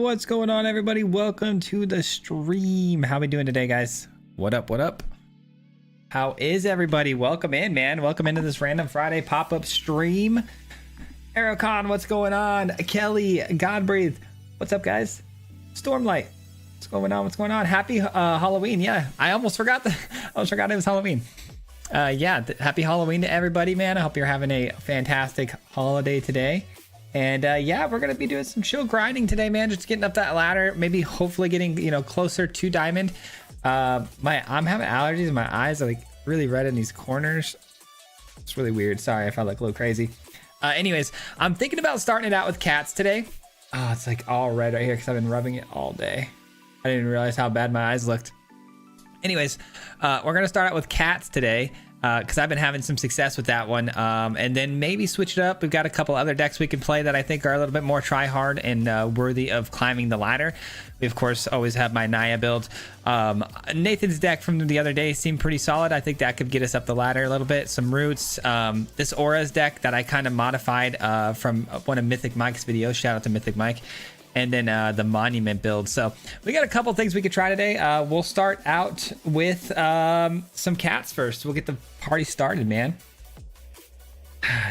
What's going on, everybody? Welcome to the stream. How we doing today, guys? What up? What up? How is everybody? Welcome in, man. Welcome into this random Friday pop-up stream. Aerocon, what's going on? Kelly, Godbreathe, what's up, guys? Stormlight, what's going on? What's going on? Happy Halloween. Yeah, I almost forgot it was Halloween. Happy Halloween to everybody, man. I hope you're having a fantastic holiday today. And yeah, we're gonna be doing some chill grinding today, man. Just getting up that ladder, maybe hopefully getting, you know, closer to diamond. I'm having allergies. My eyes are like really red in these corners. It's really weird. Sorry if I look a little crazy. Anyways, I'm thinking about starting it out with cats today. Oh, it's like all red right here because I've been rubbing it all day. I didn't realize how bad my eyes looked. Anyways, we're gonna start out with cats today because I've been having some success with that one, and then maybe switch it up. We've got a couple other decks we can play that I think are a little bit more try hard and worthy of climbing the ladder. We of course always have my Naya build. Nathan's deck from the other day seemed pretty solid. I think that could get us up the ladder a little bit. Some roots. This Aura's deck that I kind of modified from one of Mythic Mike's videos. Shout out to Mythic Mike. And then the monument build. So we got a couple things we could try today. We'll start out with some cats first. We'll get the party started, man.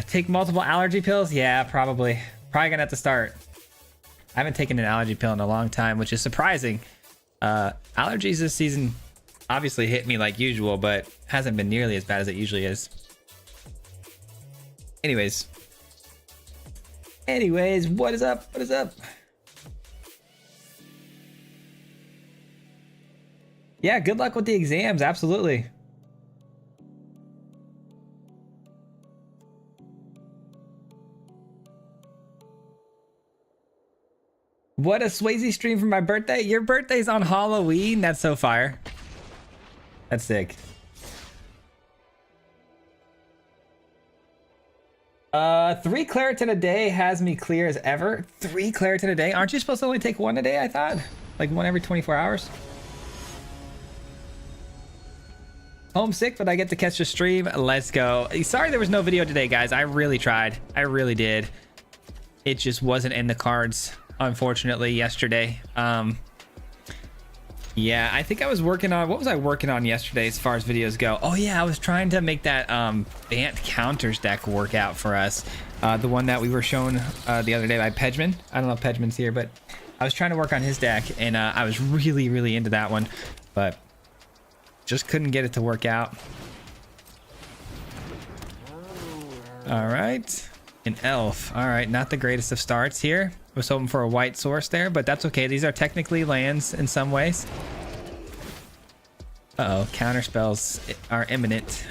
Take multiple allergy pills? Yeah, probably gonna have to start. I haven't taken an allergy pill in a long time, which is surprising. Allergies this season obviously hit me like usual, but hasn't been nearly as bad as it usually is. Anyways, what is up? What is up? Yeah, good luck with the exams. Absolutely. What a Swayze stream for my birthday. Your birthday's on Halloween. That's so fire. That's sick. 3 Claritin a day has me clear as ever. 3 Claritin a day? Aren't you supposed to only take 1 a day, I thought? Like 1 every 24 hours? Homesick, but I get to catch the stream. Let's go. Sorry there was no video today, guys. I really tried. I really did. It just wasn't in the cards, unfortunately, yesterday. Yeah, I think I was working on... What was I working on yesterday as far as videos go? Oh, yeah, I was trying to make that Bant Counters deck work out for us. The one that we were shown the other day by Pedgman. I don't know if Pedgman's here, but I was trying to work on his deck, and I was really, really into that one. But... just couldn't get it to work out. All right, an elf. All right, not the greatest of starts here. I was hoping for a white source there, but that's okay. These are technically lands in some ways. Uh-oh, counter spells are imminent.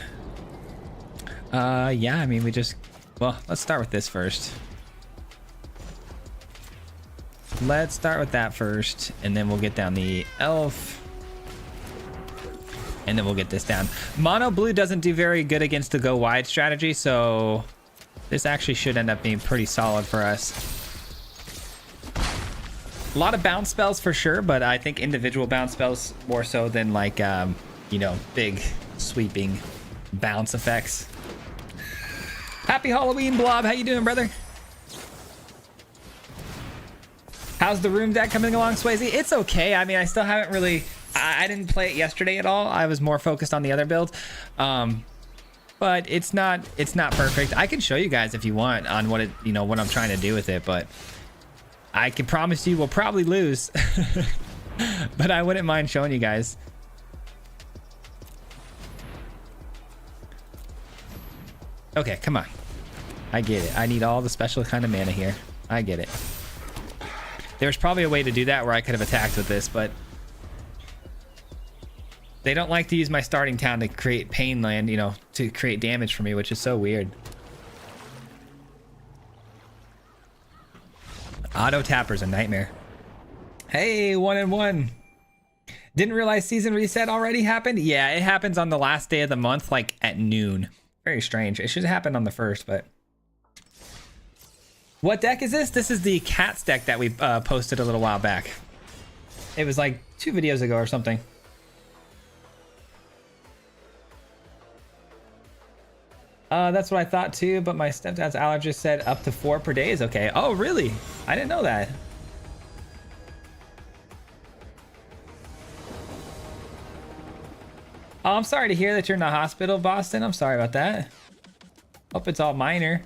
Yeah, I mean, well, let's start with this first. Let's start with that first, and then we'll get down the elf. And then we'll get this down. Mono blue doesn't do very good against the go wide strategy, so this actually should end up being pretty solid for us. A lot of bounce spells for sure, but I think individual bounce spells more so than like, you know, big sweeping bounce effects. Happy Halloween, Blob. How you doing, brother? How's the room deck coming along, Swayze? It's okay. I mean, I still haven't really... I didn't play it yesterday at all. I was more focused on the other build, but it's not perfect. I can show you guys if you want on what what I'm trying to do with it, but I can promise you we'll probably lose. But I wouldn't mind showing you guys. Okay, come on. I get it. I need all the special kind of mana here. I get it. There's probably a way to do that where I could have attacked with this, but they don't like to use my starting town to create pain land, you know, to create damage for me, which is so weird. Auto tapper's a nightmare. Hey, 1-1. Didn't realize season reset already happened. Yeah, it happens on the last day of the month, like at noon. Very strange. It should happen on the 1st, but... What deck is this? This is the Cats deck that we posted a little while back. It was like 2 videos ago or something. That's what I thought too, but my stepdad's allergist said up to 4 per day is okay. Oh, really? I didn't know that. Oh, I'm sorry to hear that you're in the hospital, Boston. I'm sorry about that. Hope it's all minor.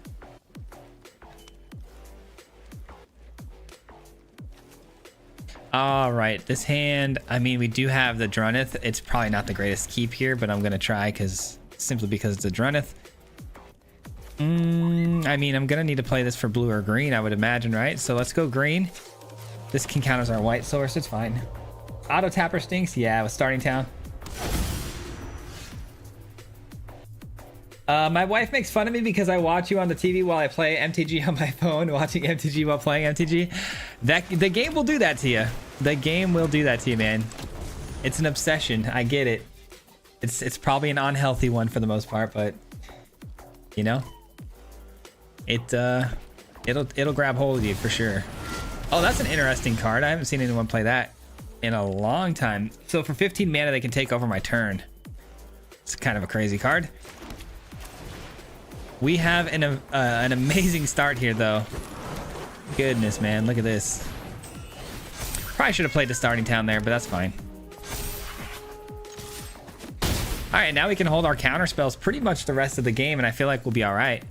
All right, this hand, I mean, we do have the Drunith. It's probably not the greatest keep here, but I'm gonna try simply because it's a Drunith. I mean, I'm gonna need to play this for blue or green, I would imagine, right? So let's go green. This can count as our white source, it's fine. Auto tapper stinks, yeah, with starting town. My wife makes fun of me because I watch you on the TV while I play MTG on my phone, watching MTG while playing MTG. The game will do that to you. The game will do that to you, man. It's an obsession. I get it. It's probably an unhealthy one for the most part, but you know, it'll grab hold of you for sure. Oh, that's an interesting card. I haven't seen anyone play that in a long time. So for 15 mana, they can take over my turn. It's kind of a crazy card. We have an amazing start here, though. Goodness, man, look at this. Probably should have played the starting town there, but that's fine. All right, now we can hold our counter spells pretty much the rest of the game, and I feel like we'll be all right.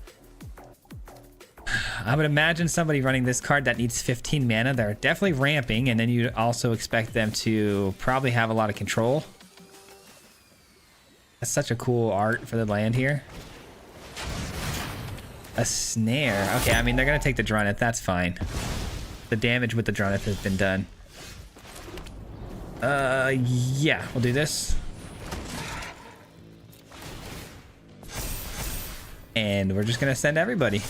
I would imagine somebody running this card that needs 15 mana. They're definitely ramping, and then you also expect them to probably have a lot of control. That's such a cool art for the land here. A snare. Okay, I mean, they're gonna take the Drunith. That's fine. The damage with the Drunith has been done. Yeah, we'll do this. And we're just gonna send everybody.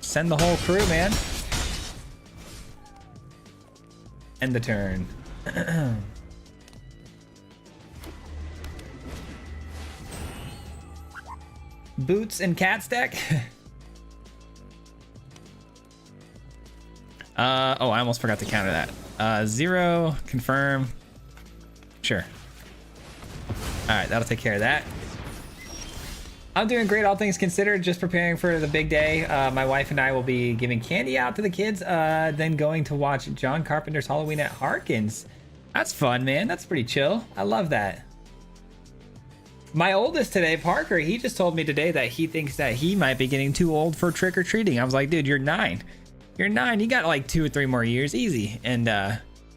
Send the whole crew, man. End the turn. Boots and cat stack. Oh, I almost forgot to counter that. 0, confirm. Sure. All right, that'll take care of that. I'm doing great, all things considered, just preparing for the big day. My wife and I will be giving candy out to the kids, then going to watch John Carpenter's Halloween at Harkins. That's fun, man. That's pretty chill. I love that. My oldest today, Parker, he just told me today that he thinks that he might be getting too old for trick-or-treating. I was like, dude, you're 9. You're 9. You got like 2 or 3 more years, easy. And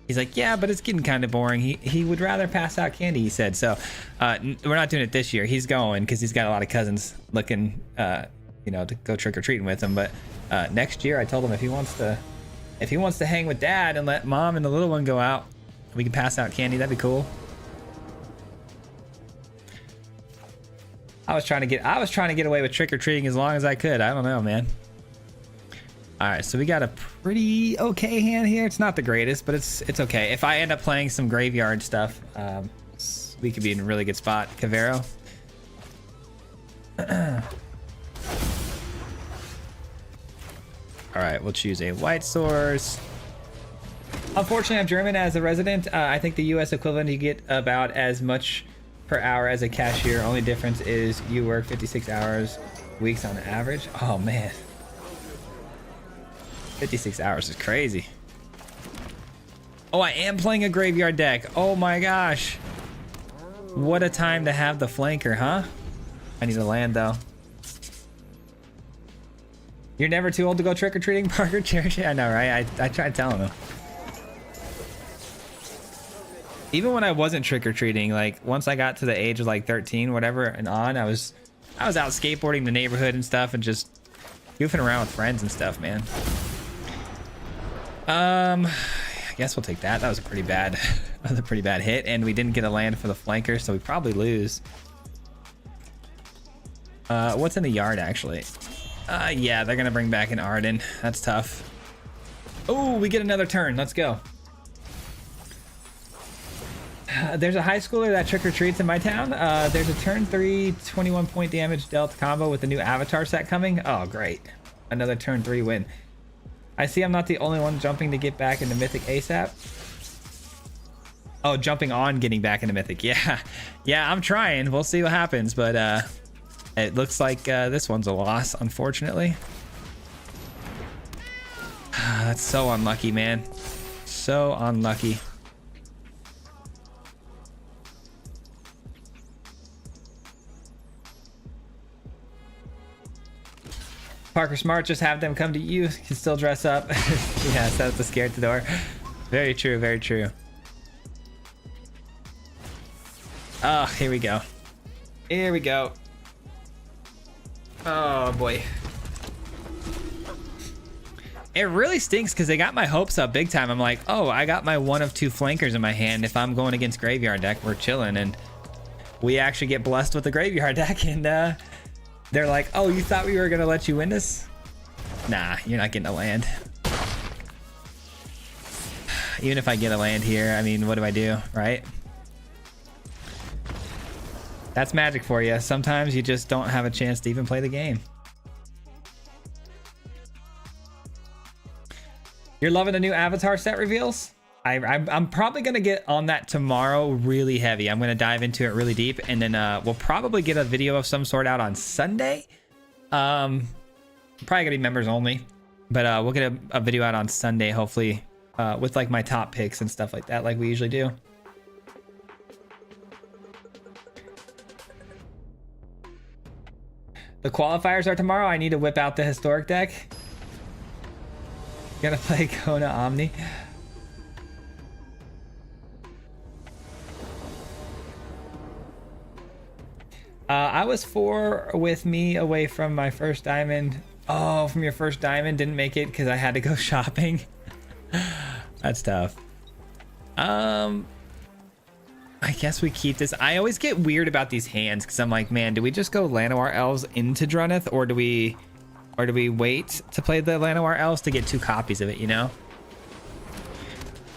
he's like, yeah, but it's getting kind of boring. He would rather pass out candy, he said. So we're not doing it this year. He's going because he's got a lot of cousins looking, you know, to go trick-or-treating with him. But next year, I told him if he wants to hang with dad and let mom and the little one go out, we can pass out candy. That'd be cool. I was trying to get away with trick-or-treating as long as I could. I don't know, man. All right, so we got a pretty okay hand here. It's not the greatest, but it's okay. If I end up playing some graveyard stuff, we could be in a really good spot. Cavero. All right, we'll choose a white source. Unfortunately, I'm German as a resident. I think the U.S. equivalent, you get about as much per hour as a cashier. Only difference is you work 56 hours weeks on average. Oh man, 56 hours is crazy. Oh, I am playing a graveyard deck. Oh my gosh, what a time to have the flanker, huh? I need to land though. You're never too old to go trick-or-treating, Parker. Cherish it. I know, right? I tried telling him. Even when I wasn't trick-or-treating, like once I got to the age of like 13, whatever, and on, I was out skateboarding the neighborhood and stuff and just goofing around with friends and stuff, man. I guess we'll take that. That was a pretty bad hit, and we didn't get a land for the flanker, so we probably lose. What's in the yard actually? Yeah, they're gonna bring back an Arden. That's tough. Oh, we get another turn. Let's go. There's a high schooler that trick-or-treats in my town. There's a turn 3 21 point damage dealt combo with the new avatar set coming. Oh, great. Another turn 3 win. I see I'm not the only one jumping to get back into Mythic ASAP. Oh, jumping on getting back into Mythic. Yeah. Yeah, I'm trying. We'll see what happens, but it looks like this one's a loss, unfortunately. That's so unlucky, man. So unlucky. Parker Smart, just have them come to you. You can still dress up. Yeah, set up the scare at the door. Very true, very true. Oh, here we go. Here we go. Oh boy. It really stinks because they got my hopes up big time. I'm like, oh, I got my one of two flankers in my hand. If I'm going against graveyard deck, we're chilling. And we actually get blessed with the graveyard deck. And they're like, oh, you thought we were going to let you win this? Nah, you're not getting a land. Even if I get a land here, I mean, what do I do, right? That's Magic for you. Sometimes you just don't have a chance to even play the game. You're loving the new Avatar set reveals? I'm probably going to get on that tomorrow really heavy. I'm going to dive into it really deep, and then we'll probably get a video of some sort out on Sunday. Probably going to be members only, but we'll get a video out on Sunday, hopefully, with like my top picks and stuff like that, like we usually do. The qualifiers are tomorrow. I need to whip out the historic deck. Gonna play Kona Omni. I was 4 with me away from my first diamond. Oh, from your first diamond, didn't make it because I had to go shopping. That's tough. I guess we keep this. I always get weird about these hands because I'm like, man, do we just go Llanowar Elves into Drunnith, or do we wait to play the Llanowar Elves to get 2 copies of it, you know?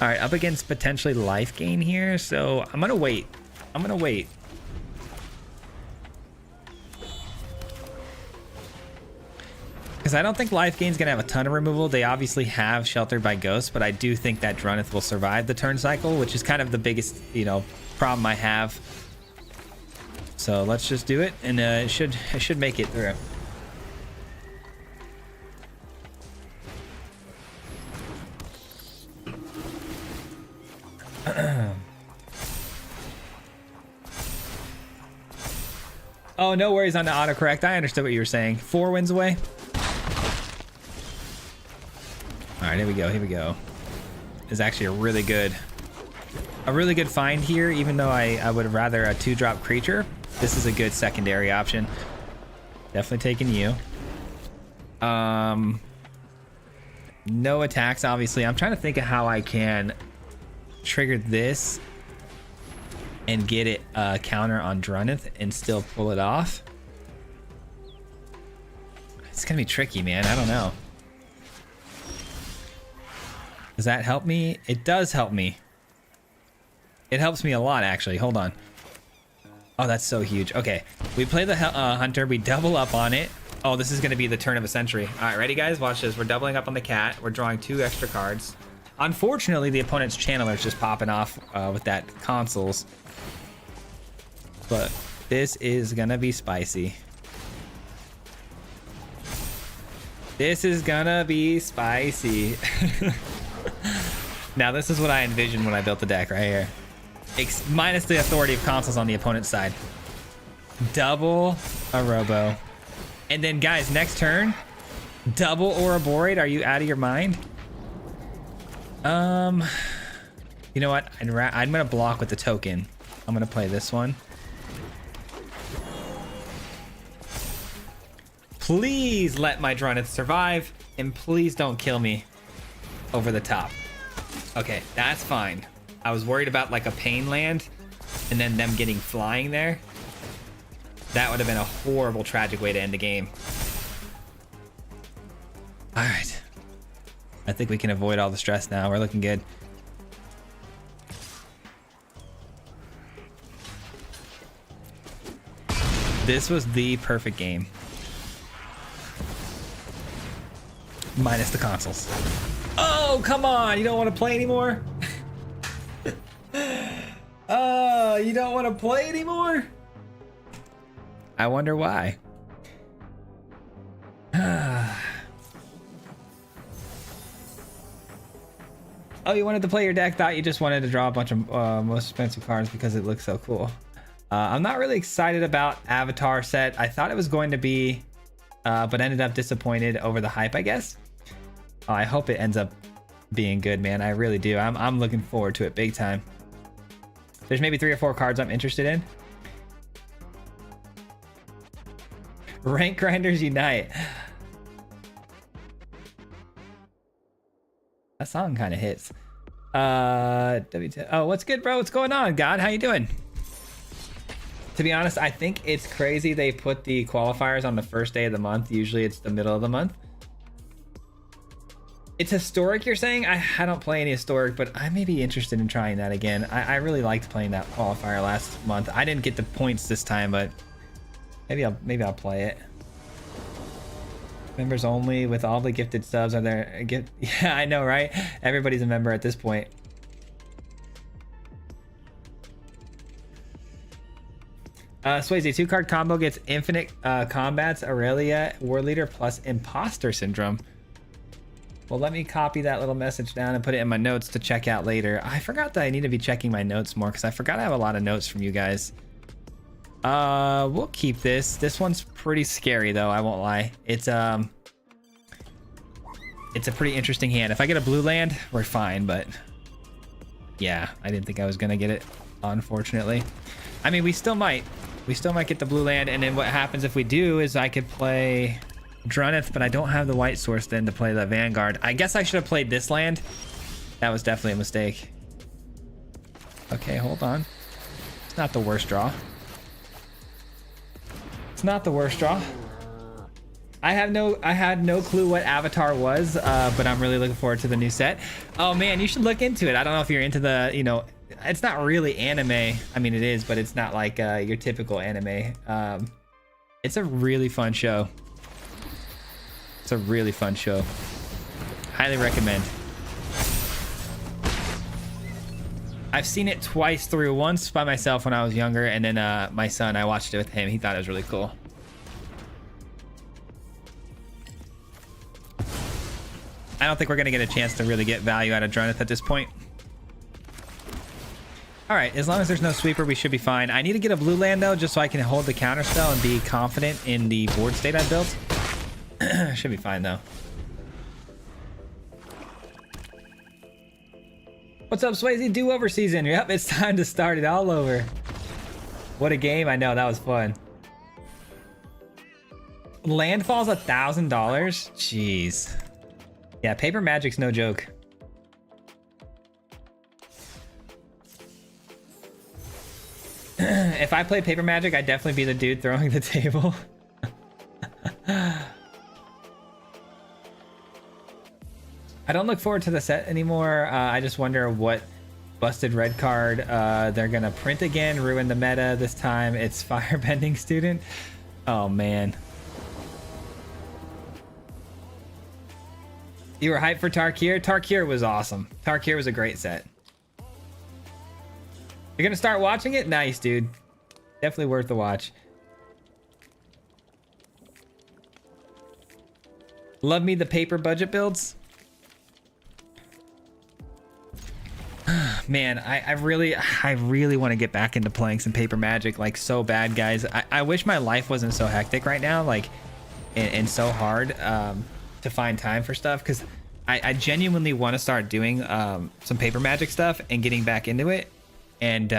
All right, up against potentially life gain here, so I'm gonna wait. I'm gonna wait. Because I don't think life gain's gonna have a ton of removal. They obviously have Sheltered by Ghosts, but I do think that Drunnith will survive the turn cycle, which is kind of the biggest, you know, problem I have. So let's just do it, and it should make it through. Oh, no worries on the autocorrect. I understood what you were saying. 4 wins away. All right, here we go. Here we go. It's actually a really good find here. Even though I would rather a 2-drop creature, this is a good secondary option. Definitely taking you. No attacks, obviously. I'm trying to think of how I can trigger this and get it counter on Drunnith and still pull it off. It's gonna be tricky, man. I don't know. Does that help me? It does help me. It helps me a lot, actually. Hold on. Oh, that's so huge. Okay, we play the hunter. We double up on it. Oh, this is gonna be the turn of a century. All right, ready, guys? Watch this. We're doubling up on the cat. We're drawing 2 extra cards. Unfortunately, the opponent's channeler is just popping off with that consoles. But this is gonna be spicy. This is gonna be spicy. Now, this is what I envisioned when I built the deck right here. Minus the authority of consoles on the opponent's side. Double a Robo. And then, guys, next turn, double Ouroboros. Are you out of your mind? You know what? I'm gonna block with the token. I'm gonna play this one. Please let my Drunnith survive, and please don't kill me over the top. Okay, that's fine. I was worried about like a pain land, and then them getting flying there. That would have been a horrible, tragic way to end the game. All right. I think we can avoid all the stress now. We're looking good. This was the perfect game. Minus the consoles. Oh, come on. You don't want to play anymore? You don't want to play anymore? I wonder why. Oh, you wanted to play your deck? Thought you just wanted to draw a bunch of most expensive cards because it looks so cool. I'm not really excited about Avatar set. I thought it was going to be but ended up disappointed over the hype, I guess. Oh, I hope it ends up being good, man. I really do. I'm looking forward to it big time. There's maybe 3 or 4 cards I'm interested in. Rank Grinders Unite. That song kind of hits. Oh, what's good, bro? What's going on, God? How you doing? To be honest, I think it's crazy they put the qualifiers on the first day of the month. Usually it's the middle of the month. It's historic, you're saying? I don't play any historic, but I may be interested in trying that again. I really liked playing that qualifier last month. I didn't get the points this time, but maybe I'll play it. Members only with all the gifted subs are there. Yeah, I know, right? Everybody's a member at this point. Swayze, 2-card combo gets infinite combats, Aurelia, War Leader, plus Imposter Syndrome. Well, let me copy that little message down and put it in my notes to check out later. I forgot that I need to be checking my notes more because I forgot I have a lot of notes from you guys. We'll keep this. This one's pretty scary though, I won't lie. It's a pretty interesting hand. If I get a blue land, we're fine, but yeah, I didn't think I was gonna get it, unfortunately. I mean, we still might get the blue land, and then what happens if we do is I could play Druneth, but I don't have the white source then to play the Vanguard. I guess I should have played this land. That was definitely a mistake. Okay, hold on. It's not the worst draw. It's not the worst draw. I had no clue what Avatar was, but I'm really looking forward to the new set. Oh man, you should look into it. I don't know if you're into the, you know, it's not really anime. I mean, it is, but it's not like your typical anime. It's a really fun show. It's a really fun show. Highly recommend. I've seen it twice through. Once by myself when I was younger, and then my son, I watched it with him. He thought it was really cool. I don't think we're gonna get a chance to really get value out of Druneth at this point. All right, as long as there's no sweeper, we should be fine. I need to get a blue land though, just so I can hold the counter spell and be confident in the board state I built. Should be fine though. What's up, Swayze? Do-over season. Yep, it's time to start it all over. What a game. I know, that was fun. Landfall's $1,000? Jeez. Yeah, paper magic's no joke. If I play paper magic, I'd definitely be the dude throwing the table. I don't look forward to the set anymore. I just wonder what busted red card they're gonna print again, ruin the meta this time. It's Firebending Student. Oh man. You were hyped for Tarkir? Tarkir was awesome. Tarkir was a great set. You're gonna start watching it? Nice, dude. Definitely worth the watch. Love me the paper budget builds. Man, I really want to get back into playing some paper magic, like so bad, guys. I wish my life wasn't so hectic right now, like, and so hard to find time for stuff, because I genuinely want to start doing some paper magic stuff and getting back into it, and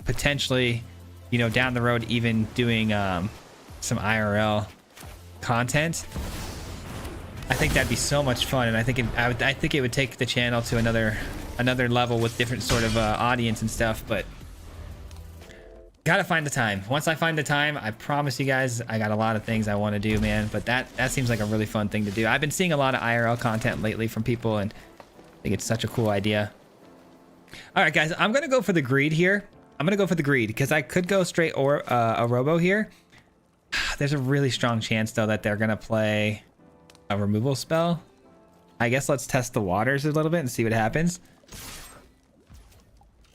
potentially, you know, down the road even doing some IRL content. I think that'd be so much fun, and I think it would take the channel to another level with different sort of audience and stuff. But gotta find the time. Once I find the time, I promise you guys, I got a lot of things I want to do, man. But that seems like a really fun thing to do. I've been seeing a lot of IRL content lately from people, and I think it's such a cool idea. All right, guys, I'm gonna go for the greed here. I'm gonna go for the greed because I could go straight or a robo here. There's a really strong chance though that they're gonna play a removal spell. I guess let's test the waters a little bit and see what happens.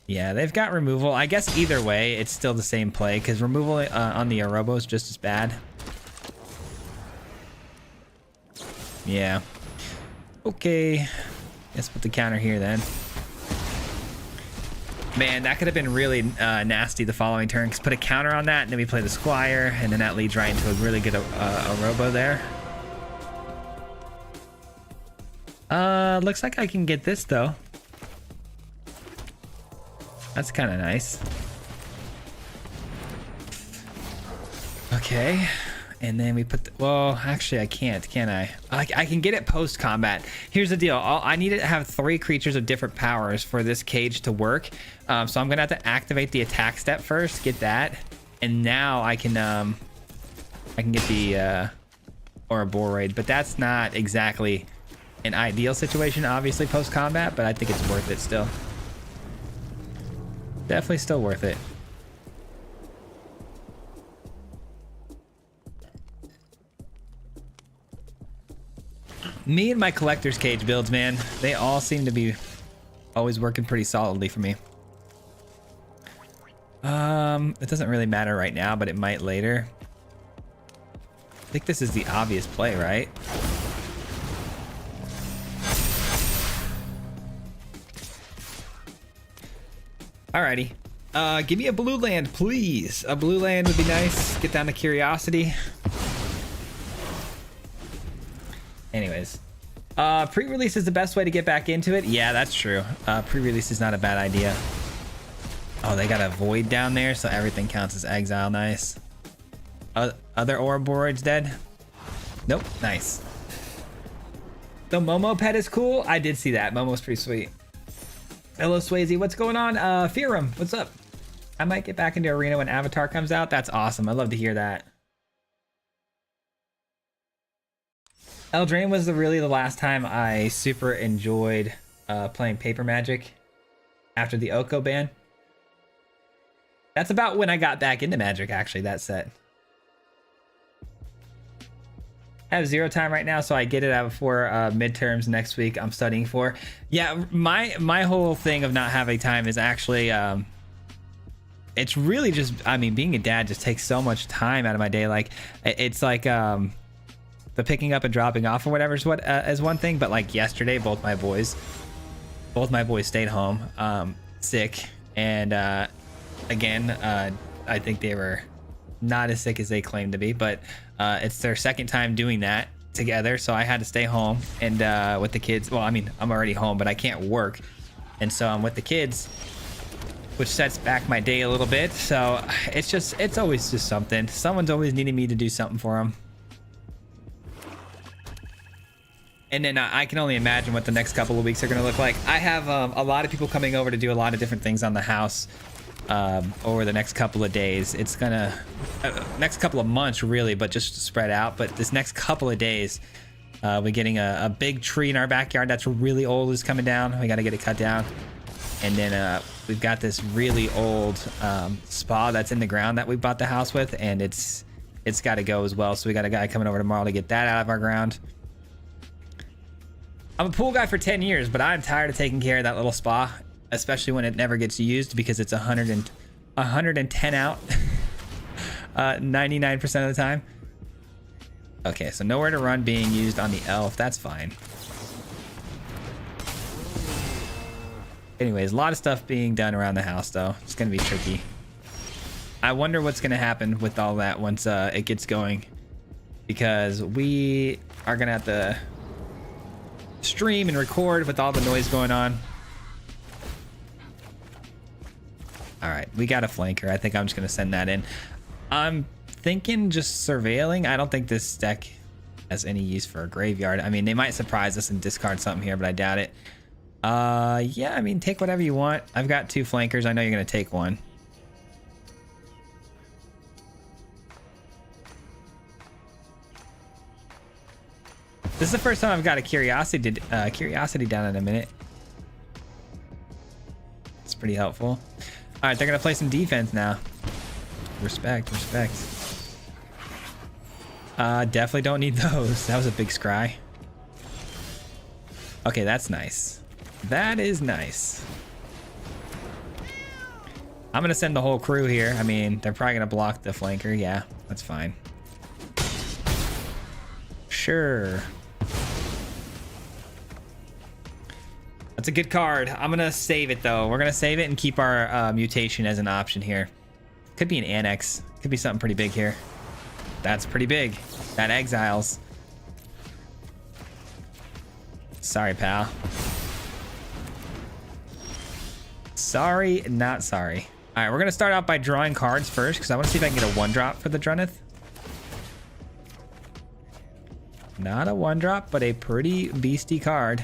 Yeah, they've got removal. I guess either way, it's still the same play because removal on the Arobo is just as bad. Yeah. Okay. Let's put the counter here then. Man, that could have been really nasty the following turn. Cause put a counter on that, and then we play the Squire, and then that leads right into a really good Arobo there. Looks like I can get this though. That's kind of nice. Okay. And then we put well, actually I can't, can I? I can get it post combat. Here's the deal. I need to have 3 creatures of different powers for this cage to work. So I'm gonna have to activate the attack step first, get that, and now I can get the Ouroboros, but that's not exactly an ideal situation, obviously post combat, but I think it's worth it still. Definitely still worth it. Me and my collector's cage builds, man, they all seem to be always working pretty solidly for me. It doesn't really matter right now, but it might later. I think this is the obvious play, right? Alrighty. Give me a blue land, please. A blue land would be nice. Get down to curiosity. Anyways, pre-release is the best way to get back into it. Yeah, that's true. Pre-release is not a bad idea. Oh, they got a void down there, so everything counts as exile. Nice. Other Ouroboros dead? Nope. Nice. The Momo pet is cool. I did see that. Momo's pretty sweet. Hello, Swayze. What's going on? Fearum, what's up? I might get back into Arena when Avatar comes out. That's awesome. I'd love to hear that. Eldraine was really the last time I super enjoyed playing Paper Magic after the Oko ban. That's about when I got back into Magic, actually, that set. I have 0 time right now, so I get it out before midterms next week I'm studying for. Yeah, my whole thing of not having time is actually, it's really just, I mean, being a dad just takes so much time out of my day. Like, it's like, the picking up and dropping off or whatever is one thing, but like yesterday, both my boys stayed home, sick, and again, I think they were not as sick as they claimed to be, but it's their second time doing that together, so I had to stay home and with the kids. Well, I mean, I'm already home, but I can't work, and so I'm with the kids, which sets back my day a little bit. So it's always just something. Someone's always needing me to do something for them. And then I can only imagine what the next couple of weeks are going to look like. I have a lot of people coming over to do a lot of different things on the house over the next couple of days. It's gonna next couple of months really, but just spread out. But this next couple of days, we're getting a big tree in our backyard that's really old is coming down. We got to get it cut down. And then we've got this really old spa that's in the ground that we bought the house with, and it's got to go as well. So we got a guy coming over tomorrow to get that out of our ground. I'm a pool guy for 10 years, but I'm tired of taking care of that little spa, especially when it never gets used because it's 110 out 99% of the time. Okay, so nowhere to run being used on the elf. That's fine. Anyways, a lot of stuff being done around the house, though. It's going to be tricky. I wonder what's going to happen with all that once it gets going, because we are going to have to stream and record with all the noise going on. All right, we got a flanker. I think I'm just going to send that in. I'm thinking just surveilling. I don't think this deck has any use for a graveyard. I mean, they might surprise us and discard something here, but I doubt it. Yeah, I mean, take whatever you want. I've got 2 flankers. I know you're going to take one. This is the first time I've got a curiosity down in a minute. It's pretty helpful. All right, they're gonna play some defense now. Respect, respect. Definitely don't need those. That was a big scry. Okay, that's nice. That is nice. I'm gonna send the whole crew here. I mean, they're probably gonna block the flanker. Yeah, that's fine. Sure. That's a good card. I'm gonna save it though. We're gonna save it and keep our mutation as an option here. Could be an annex. Could be something pretty big here. That's pretty big. That exiles. Sorry, pal. Sorry, not sorry. All right, we're gonna start out by drawing cards first because I want to see if I can get a 1-drop for the Drunnith. Not a 1-drop, but a pretty beastie card.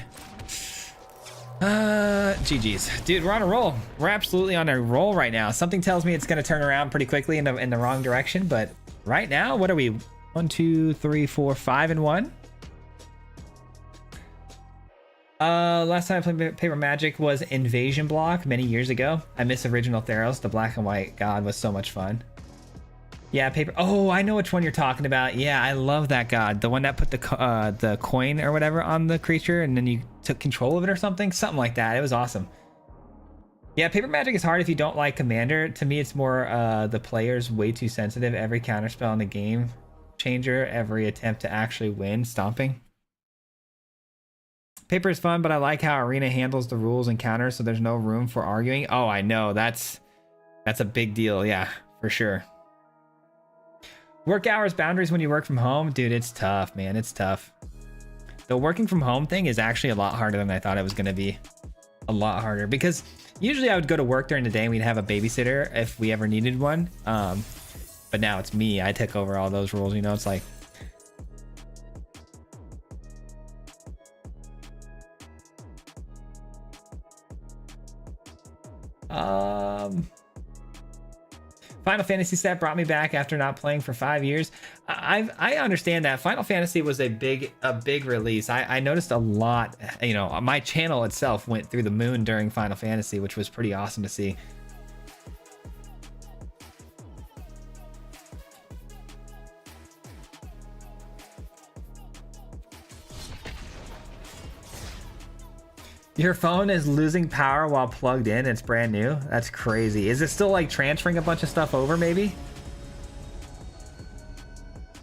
GG's. Dude, we're on a roll. We're absolutely on a roll right now. Something tells me it's gonna turn around pretty quickly in the wrong direction, but right now, what are we? 1, 2, 3, 4, 5 and 1. Last time I played Paper Magic was Invasion Block many years ago. I miss original Theros. The black and white god was so much fun. Yeah, paper. Oh, I know which one you're talking about. Yeah, I love that god. The one that put the coin or whatever on the creature, and then you took control of it or something like that. It was awesome. Yeah, Paper Magic is hard if you don't like Commander. To me, it's more the player's way too sensitive. Every counterspell in the game changer, every attempt to actually win, stomping. Paper is fun, but I like how Arena handles the rules and counters, so there's no room for arguing. Oh, I know. That's a big deal. Yeah, for sure. Work hours, boundaries when you work from home. Dude, it's tough, man. It's tough. The working from home thing is actually a lot harder than I thought it was going to be. A lot harder. Because usually I would go to work during the day and we'd have a babysitter if we ever needed one. But now it's me. I took over all those rules. You know, it's like... Final Fantasy set brought me back after not playing for 5 years. I understand that. Final Fantasy was a big release. I noticed a lot, you know, my channel itself went through the moon during Final Fantasy, which was pretty awesome to see. Your phone is losing power while plugged in. It's brand new. That's crazy. Is it still like transferring a bunch of stuff over maybe?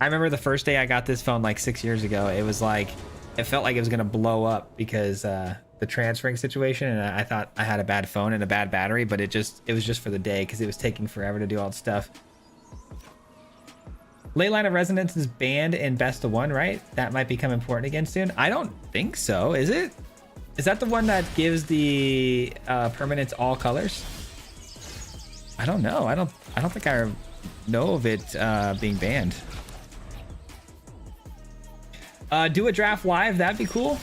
I remember the first day I got this phone like 6 years ago. It was like, it felt like it was gonna blow up because the transferring situation, and I thought I had a bad phone and a bad battery, but it was just for the day because it was taking forever to do all the stuff. Ley Line of Resonance is banned in Best of 1, right? That might become important again soon. I don't think so. Is it? Is that the one that gives the permanents all colors? I don't know. I don't think I know of it being banned. Do a draft live. That'd be cool.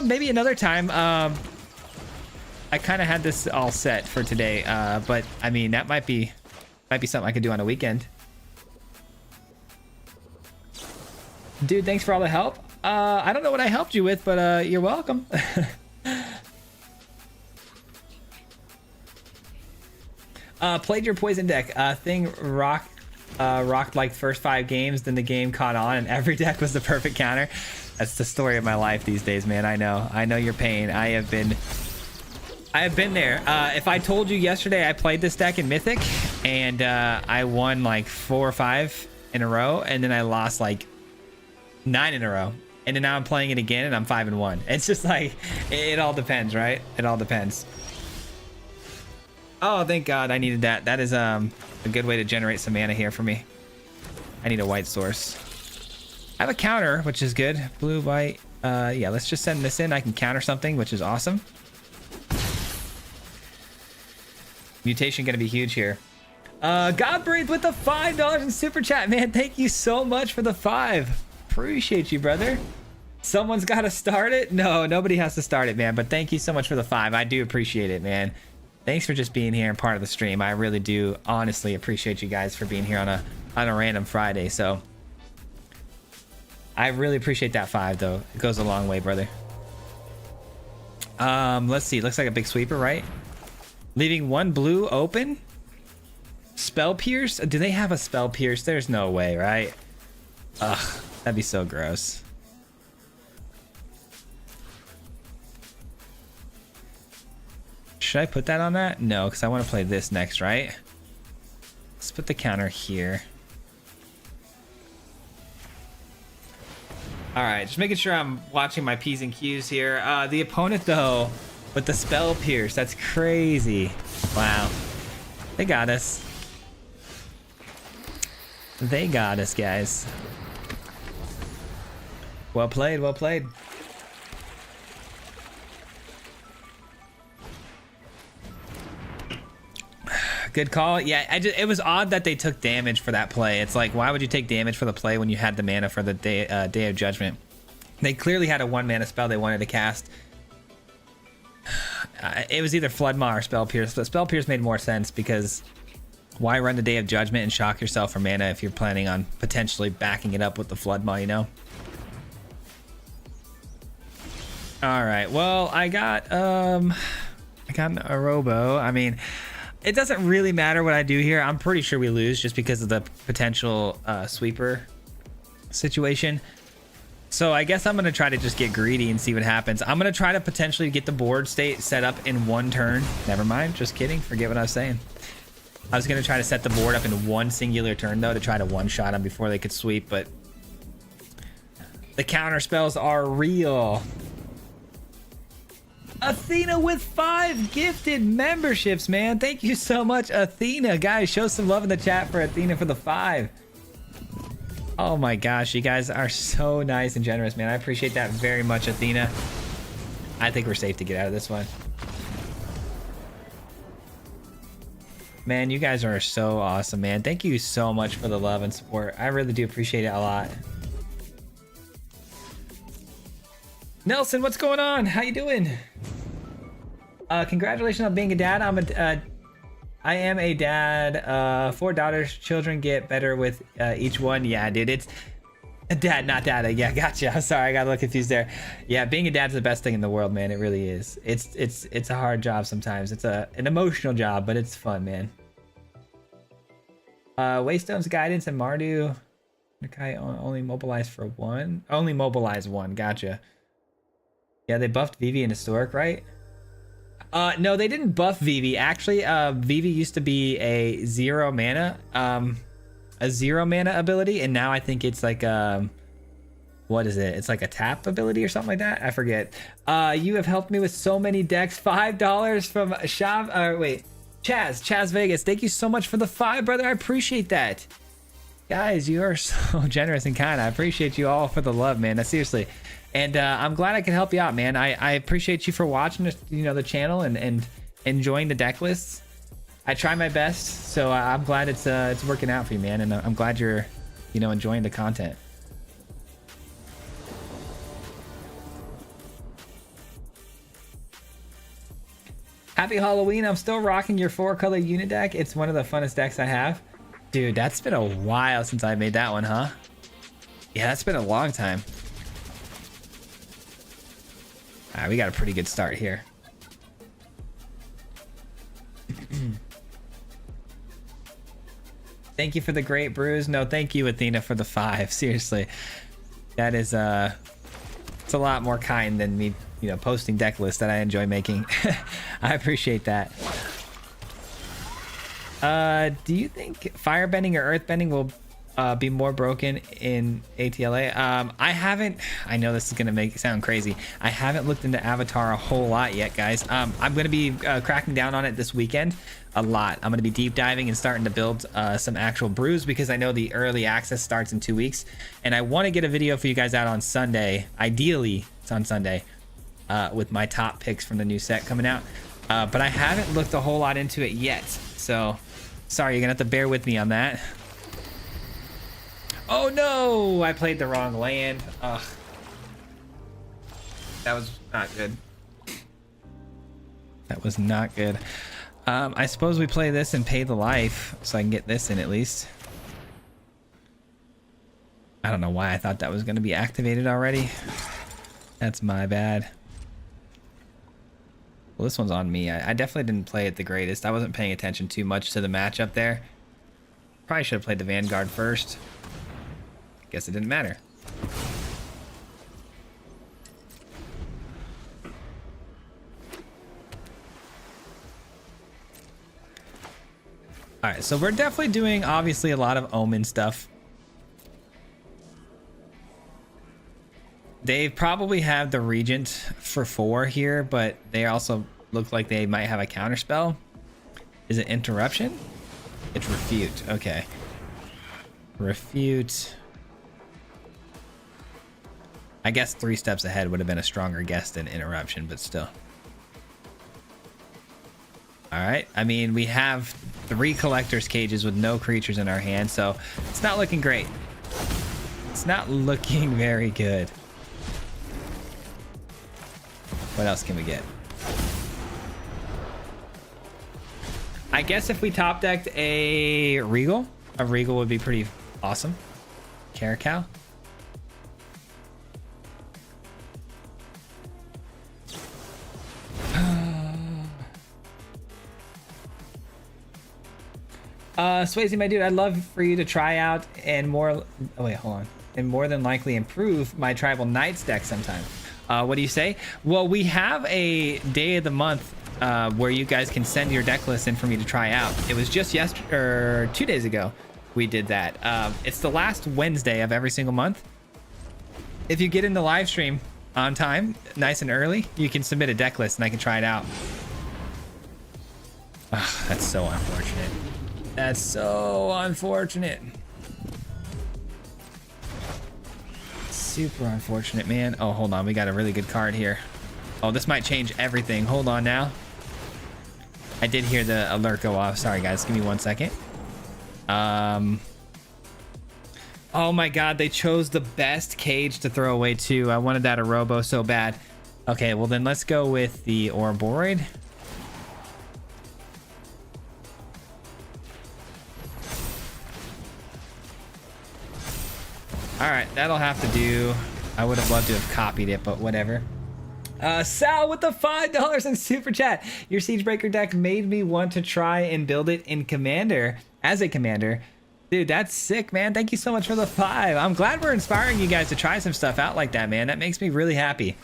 Maybe another time. I kind of had this all set for today, but I mean that might be something I could do on a weekend. Dude, thanks for all the help. I don't know what I helped you with, but you're welcome. Played your poison deck. Thing rocked like first 5 games, then the game caught on, and every deck was the perfect counter. That's the story of my life these days, man. I know your pain. I have been there. If I told you yesterday I played this deck in Mythic, and I won like 4 or 5 in a row, and then I lost like 9 in a row. And then now I'm playing it again and I'm 5 and 1. It's just like, it all depends, right? It all depends. Oh, thank God I needed that. That is a good way to generate some mana here for me. I need a white source. I have a counter, which is good. Blue, white. Yeah, let's just send this in. I can counter something, which is awesome. Mutation gonna be huge here. Godbreathe with the $5 in super chat, man. Thank you so much for the 5. Appreciate you, brother. Someone's got to start it. No, nobody has to start it, man, but thank you so much for the 5. I do appreciate it, man. Thanks for just being here and part of the stream. I really do honestly appreciate you guys for being here on a random Friday. So I really appreciate that 5 though. It goes a long way, brother. Let's see. Looks like a big sweeper, right? Leaving 1 blue open. Spell Pierce? Do they have a Spell Pierce? There's no way, right? Ugh, that'd be so gross. Should I put that on that? No, because I want to play this next, right? Let's put the counter here. All right, just making sure I'm watching my P's and Q's here. The opponent, though, with the Spell Pierce, that's crazy. Wow. They got us. They got us, guys. Well played, well played. Good call. Yeah, it was odd that they took damage for that play. It's like, why would you take damage for the play when you had the mana for the Day of Judgment? They clearly had a 1 mana spell they wanted to cast. It was either Flood Maw or Spell Pierce, but Spell Pierce made more sense because why run the Day of Judgment and shock yourself for mana if you're planning on potentially backing it up with the Flood Maw, you know? All right, well, I got a Robo. I mean, it doesn't really matter what I do here. I'm pretty sure we lose just because of the potential sweeper situation. So I guess I'm going to try to just get greedy and see what happens. I'm going to try to potentially get the board state set up in 1 turn. Never mind. Just kidding. Forget what I was saying. I was going to try to set the board up in 1 singular turn, though, to try to one-shot them before they could sweep. But the counter spells are real. Athena with 5 gifted memberships, man. Thank you so much, Athena. Guys, show some love in the chat for Athena for the 5. Oh my gosh, you guys are so nice and generous, man. I appreciate that very much, Athena. I think we're safe to get out of this one. Man, you guys are so awesome, man. Thank you so much for the love and support. I really do appreciate it a lot. Nelson, what's going on? How you doing? Congratulations on being a dad. I am a dad. 4 daughters. Children get better with each one. Yeah, dude, it's a dad, not data. Yeah, gotcha. I'm sorry, I got a little confused there. Yeah, being a dad's the best thing in the world, man. It really is. It's a hard job sometimes. It's an emotional job, but it's fun, man. Waystone's guidance and Mardu. Okay, only mobilize for 1. Only mobilize 1. Gotcha. Yeah, they buffed Vivi in Historic, right? No, they didn't buff Vivi. Actually, Vivi used to be a 0 mana, ability, and now I think it's like what is it? It's like a tap ability or something like that. I forget. You have helped me with so many decks. $5 from Chaz Vegas. Thank you so much for the 5, brother. I appreciate that. Guys, you are so generous and kind. I appreciate you all for the love, man. Seriously. And I'm glad I can help you out, man. I appreciate you for watching, the channel and enjoying the deck lists. I try my best, so I'm glad it's working out for you, man. And I'm glad you're, enjoying the content. Happy Halloween! I'm still rocking your 4-color unit deck. It's one of the funnest decks I have, dude. That's been a while since I made that one, huh? Yeah, that's been a long time. All right, we got a pretty good start here. Thank you for the great brews. No, thank you, Athena, for the 5. Seriously, that is it's a lot more kind than me, posting deck lists that I enjoy making. I appreciate that. Do you think firebending or earthbending will be more broken in ATLA? I know this is gonna sound crazy. I haven't looked into Avatar a whole lot yet, guys. I'm gonna be cracking down on it this weekend a lot. I'm gonna be deep diving and starting to build some actual brews because I know the early access starts in 2 weeks, and I want to get a video for you guys out on Sunday. Ideally, it's on Sunday, with my top picks from the new set coming out. But I haven't looked a whole lot into it yet, so sorry, you're gonna have to bear with me on that. Oh no, I played the wrong land. Ugh. That was not good. That was not good. I suppose we play this and pay the life so I can get this in at least. I don't know why I thought that was going to be activated already. That's my bad. Well, this one's on me. I definitely didn't play it the greatest. I wasn't paying attention too much to the matchup there. Probably should have played the Vanguard first. Guess it didn't matter. All right, so we're definitely doing obviously a lot of Omen stuff. They probably have the Regent for 4 here, but they also look like they might have a counter spell. Is it Interruption? It's Refute. Okay. Refute. I guess 3 steps ahead would have been a stronger guess than Interruption, but still. All right. I mean, we have 3 collector's cages with no creatures in our hand, so it's not looking great. It's not looking very good. What else can we get? I guess if we top decked a Regal would be pretty awesome. Caracal. Swayze, my dude, I'd love for you to try out and more. Oh wait, hold on. And more than likely improve my Tribal Knights deck sometime. What do you say? Well, we have a day of the month where you guys can send your deck list in for me to try out. It was just yesterday or 2 days ago we did that. It's the last Wednesday of every single month. If you get in the live stream on time, nice and early, you can submit a deck list and I can try it out. Oh, that's so unfortunate. That's so unfortunate. Super unfortunate, man. Oh, hold on. We got a really good card here. Oh, this might change everything. Hold on now. I did hear the alert go off. Sorry, guys. Give me 1 second. Oh my God. They chose the best cage to throw away too. I wanted that Arobo so bad. Okay, well then let's go with the Ouroborid. All right, that'll have to do. I would have loved to have copied it, but whatever. Sal with the $5 in super chat. Your Siegebreaker deck made me want to try and build it in Commander as a commander. Dude, that's sick, man. Thank you so much for the 5. I'm glad we're inspiring you guys to try some stuff out like that, man. That makes me really happy.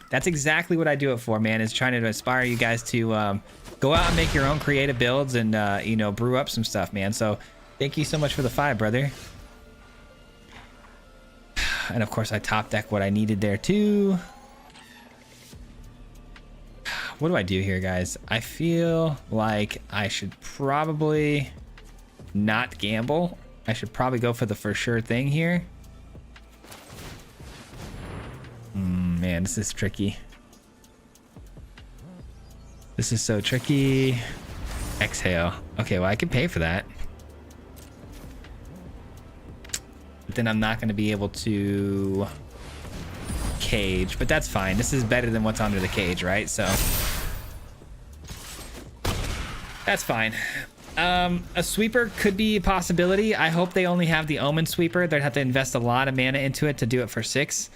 That's exactly what I do it for, man, is trying to inspire you guys to go out and make your own creative builds and, you know, brew up some stuff, man. So thank you so much for the 5, brother. And of course I top deck what I needed there too. What do I do here, guys? I feel like I should probably not gamble. I should probably go for the for sure thing here. Man, this is tricky. This is so tricky. Exhale. Okay, well I can pay for that. But then I'm not going to be able to cage, but that's fine. This is better than what's under the cage, right? So that's fine. A sweeper could be a possibility. I hope they only have the Omen sweeper. They'd have to invest a lot of mana into it to do it for 6.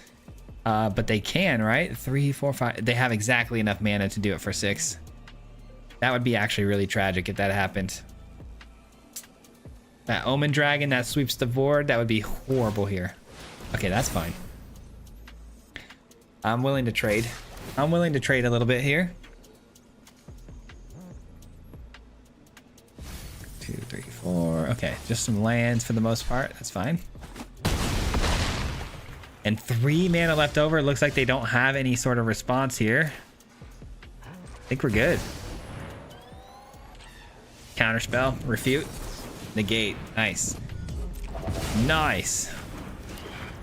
But they can, right? 3, 4, 5. They have exactly enough mana to do it for 6. That would be actually really tragic if that happened. That Omen Dragon that sweeps the board, that would be horrible here. Okay, that's fine. I'm willing to trade. I'm willing to trade a little bit here. 2, 3, 4. Okay, just some lands for the most part. That's fine. And 3 mana left over. It looks like they don't have any sort of response here. I think we're good. Counterspell, refute, negate. Nice. Nice.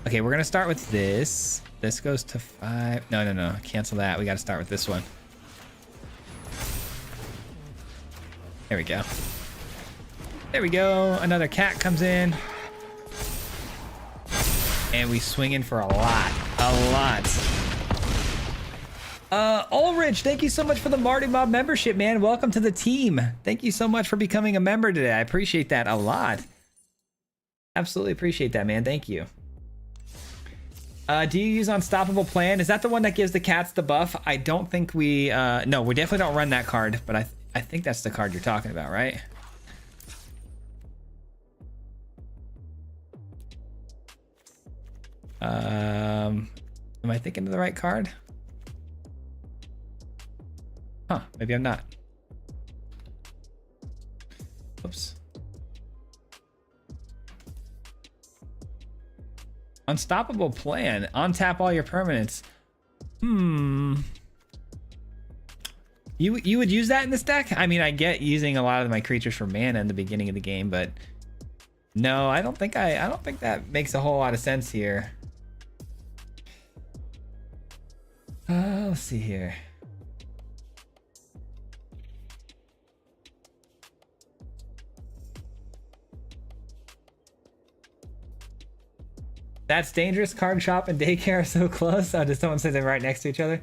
Okay, we're gonna start with this. This goes to 5. No. Cancel that. We gotta start with this one. There we go. There we go. Another cat comes in. And we swing in for a lot. A lot. Ulrich, thank you so much for the Marty Mob membership, man. Welcome to the team. Thank you so much for becoming a member today. I appreciate that a lot. Absolutely appreciate that, man. Thank you. Do you use Unstoppable Plan? Is that the one that gives the cats the buff? I don't think we... no, we definitely don't run that card, but I think that's the card you're talking about, right? Am I thinking of the right card? Huh, maybe I'm not. Oops. Unstoppable Plan. Untap all your permanents. You would use that in this deck? I mean, I get using a lot of my creatures for mana in the beginning of the game, but no, I don't think that makes a whole lot of sense here. Let's see here. That's dangerous. Card shop and daycare are so close. Does someone say they're right next to each other?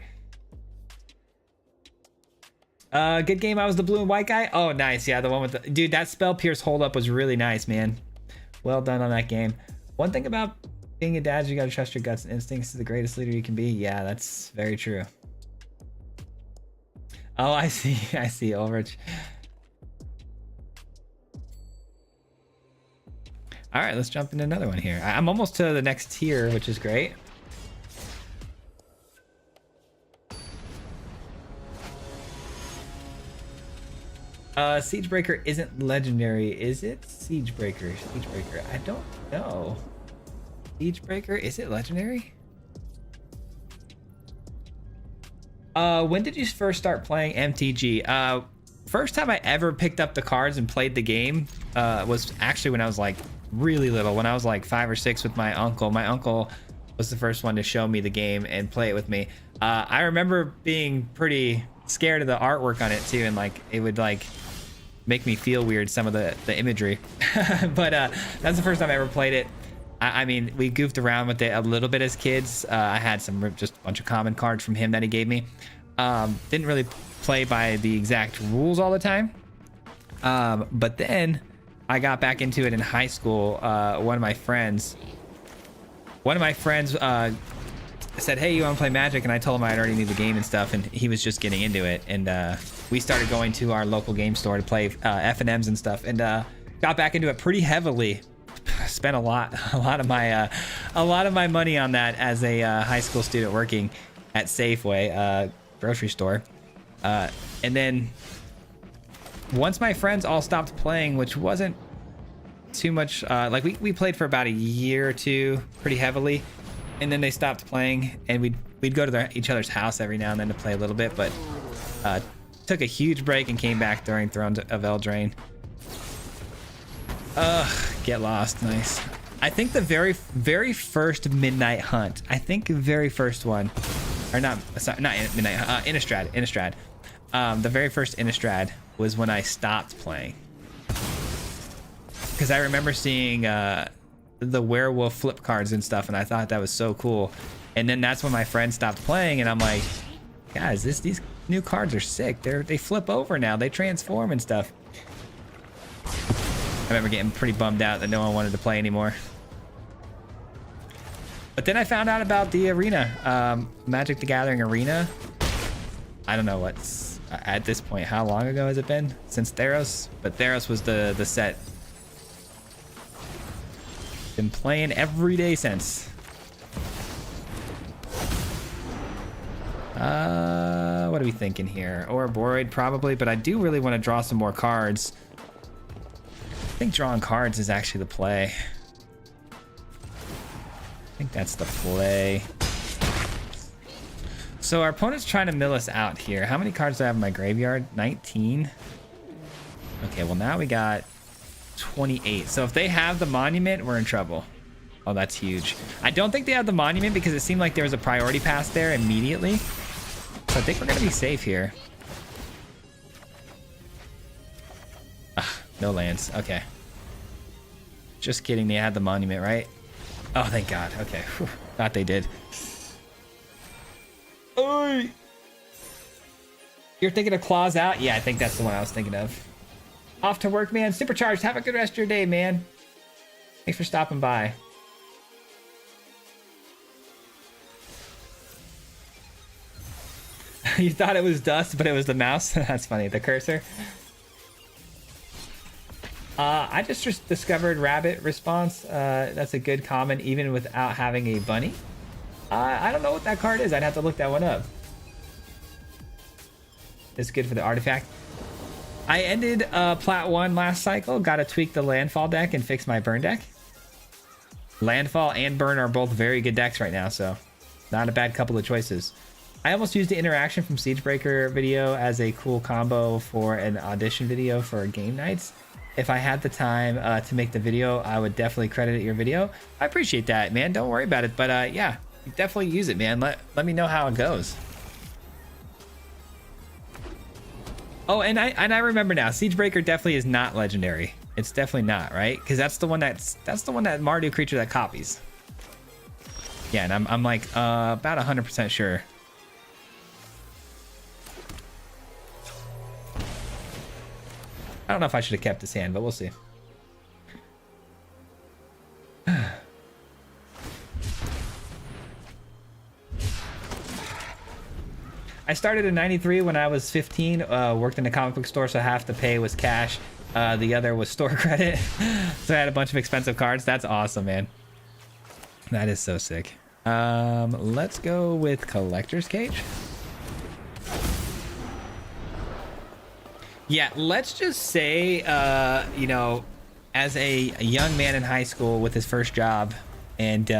Good game. I was the blue and white guy. Oh, nice. Yeah, the one with the dude. That spell pierce hold up was really nice, man. Well done on that game. One thing about being a dad is you gotta trust your guts and instincts. Is the greatest leader you can be. Yeah, that's very true. Oh, I see. I see, Ulrich. All right, let's jump into another one here. I'm almost to the next tier, which is great. Siegebreaker isn't legendary, is it? Siegebreaker. I don't know. Siegebreaker, is it legendary? When did you first start playing MTG? First time I ever picked up the cards and played the game was actually when I was like really little, when I was like 5 or 6 with my uncle. My uncle was the first one to show me the game and play it with me. I remember being pretty scared of the artwork on it too, and like it would like make me feel weird, some of the imagery. But that's the first time I ever played it. I mean, we goofed around with it a little bit as kids. I had just a bunch of common cards from him that he gave me. Didn't really play by the exact rules all the time. But then I got back into it in high school. One of my friends said, hey, you want to play Magic? And I told him I already knew the game and stuff, and he was just getting into it. And we started going to our local game store to play F&Ms and stuff, and got back into it pretty heavily. Spent a lot of my money on that as a high school student working at Safeway grocery store. And then once my friends all stopped playing, which wasn't too much, like we played for about a year or two pretty heavily, and then they stopped playing, and we'd go to each other's house every now and then to play a little bit, but took a huge break and came back during Thrones of Eldraine. Get lost. Nice. I think the very first Midnight Hunt, I think the very first one, or not Midnight, Innistrad. The very first Innistrad was when I stopped playing, because I remember seeing the werewolf flip cards and stuff, and I thought that was so cool. And then that's when my friend stopped playing, and I'm like, guys, these new cards are sick. They flip over now. They transform and stuff. I remember getting pretty bummed out that no one wanted to play anymore. But then I found out about the arena, Magic the Gathering arena. I don't know what's at this point. How long ago has it been since Theros? But Theros was the set. Been playing every day since. What are we thinking here? Ouroboros probably, but I do really want to draw some more cards. I think drawing cards is actually the play. I think that's the play. So our opponent's trying to mill us out here. How many cards do I have in my graveyard? 19. Okay, well now we got 28. So if they have the monument, we're in trouble. Oh, that's huge. I don't think they have the monument because it seemed like there was a priority pass there immediately. So I think we're gonna be safe here. No lands. Okay. Just kidding. They had the monument, right? Oh, thank God. Okay. Whew. Thought they did. Oi! You're thinking of Claws Out? Yeah, I think that's the one I was thinking of. Off to work, man. Supercharged. Have a good rest of your day, man. Thanks for stopping by. You thought it was dust, but it was the mouse? That's funny. The cursor. I just discovered rabbit response. That's a good common even without having a bunny. I don't know what that card is. I'd have to look that one up. It's good for the artifact. I ended Plat 1 last cycle. Got to tweak the landfall deck and fix my burn deck. Landfall and burn are both very good decks right now, so not a bad couple of choices. I almost used the interaction from Siegebreaker video as a cool combo for an audition video for game nights. If I had the time to make the video, I would definitely credit your video. I appreciate that, man. Don't worry about it. But yeah, definitely use it, man. Let me know how it goes. Oh, and I remember now. Siegebreaker definitely is not legendary. It's definitely not, right? Because that's the one that Mardu creature that copies. Yeah, and I'm like about 100% sure. I don't know if I should have kept this hand, but we'll see. I started in 93 when I was 15, worked in a comic book store, so half the pay was cash. The other was store credit. So I had a bunch of expensive cards. That's awesome, man. That is so sick. Let's go with Collector's Cage. Yeah, let's just say, you know, as a young man in high school with his first job and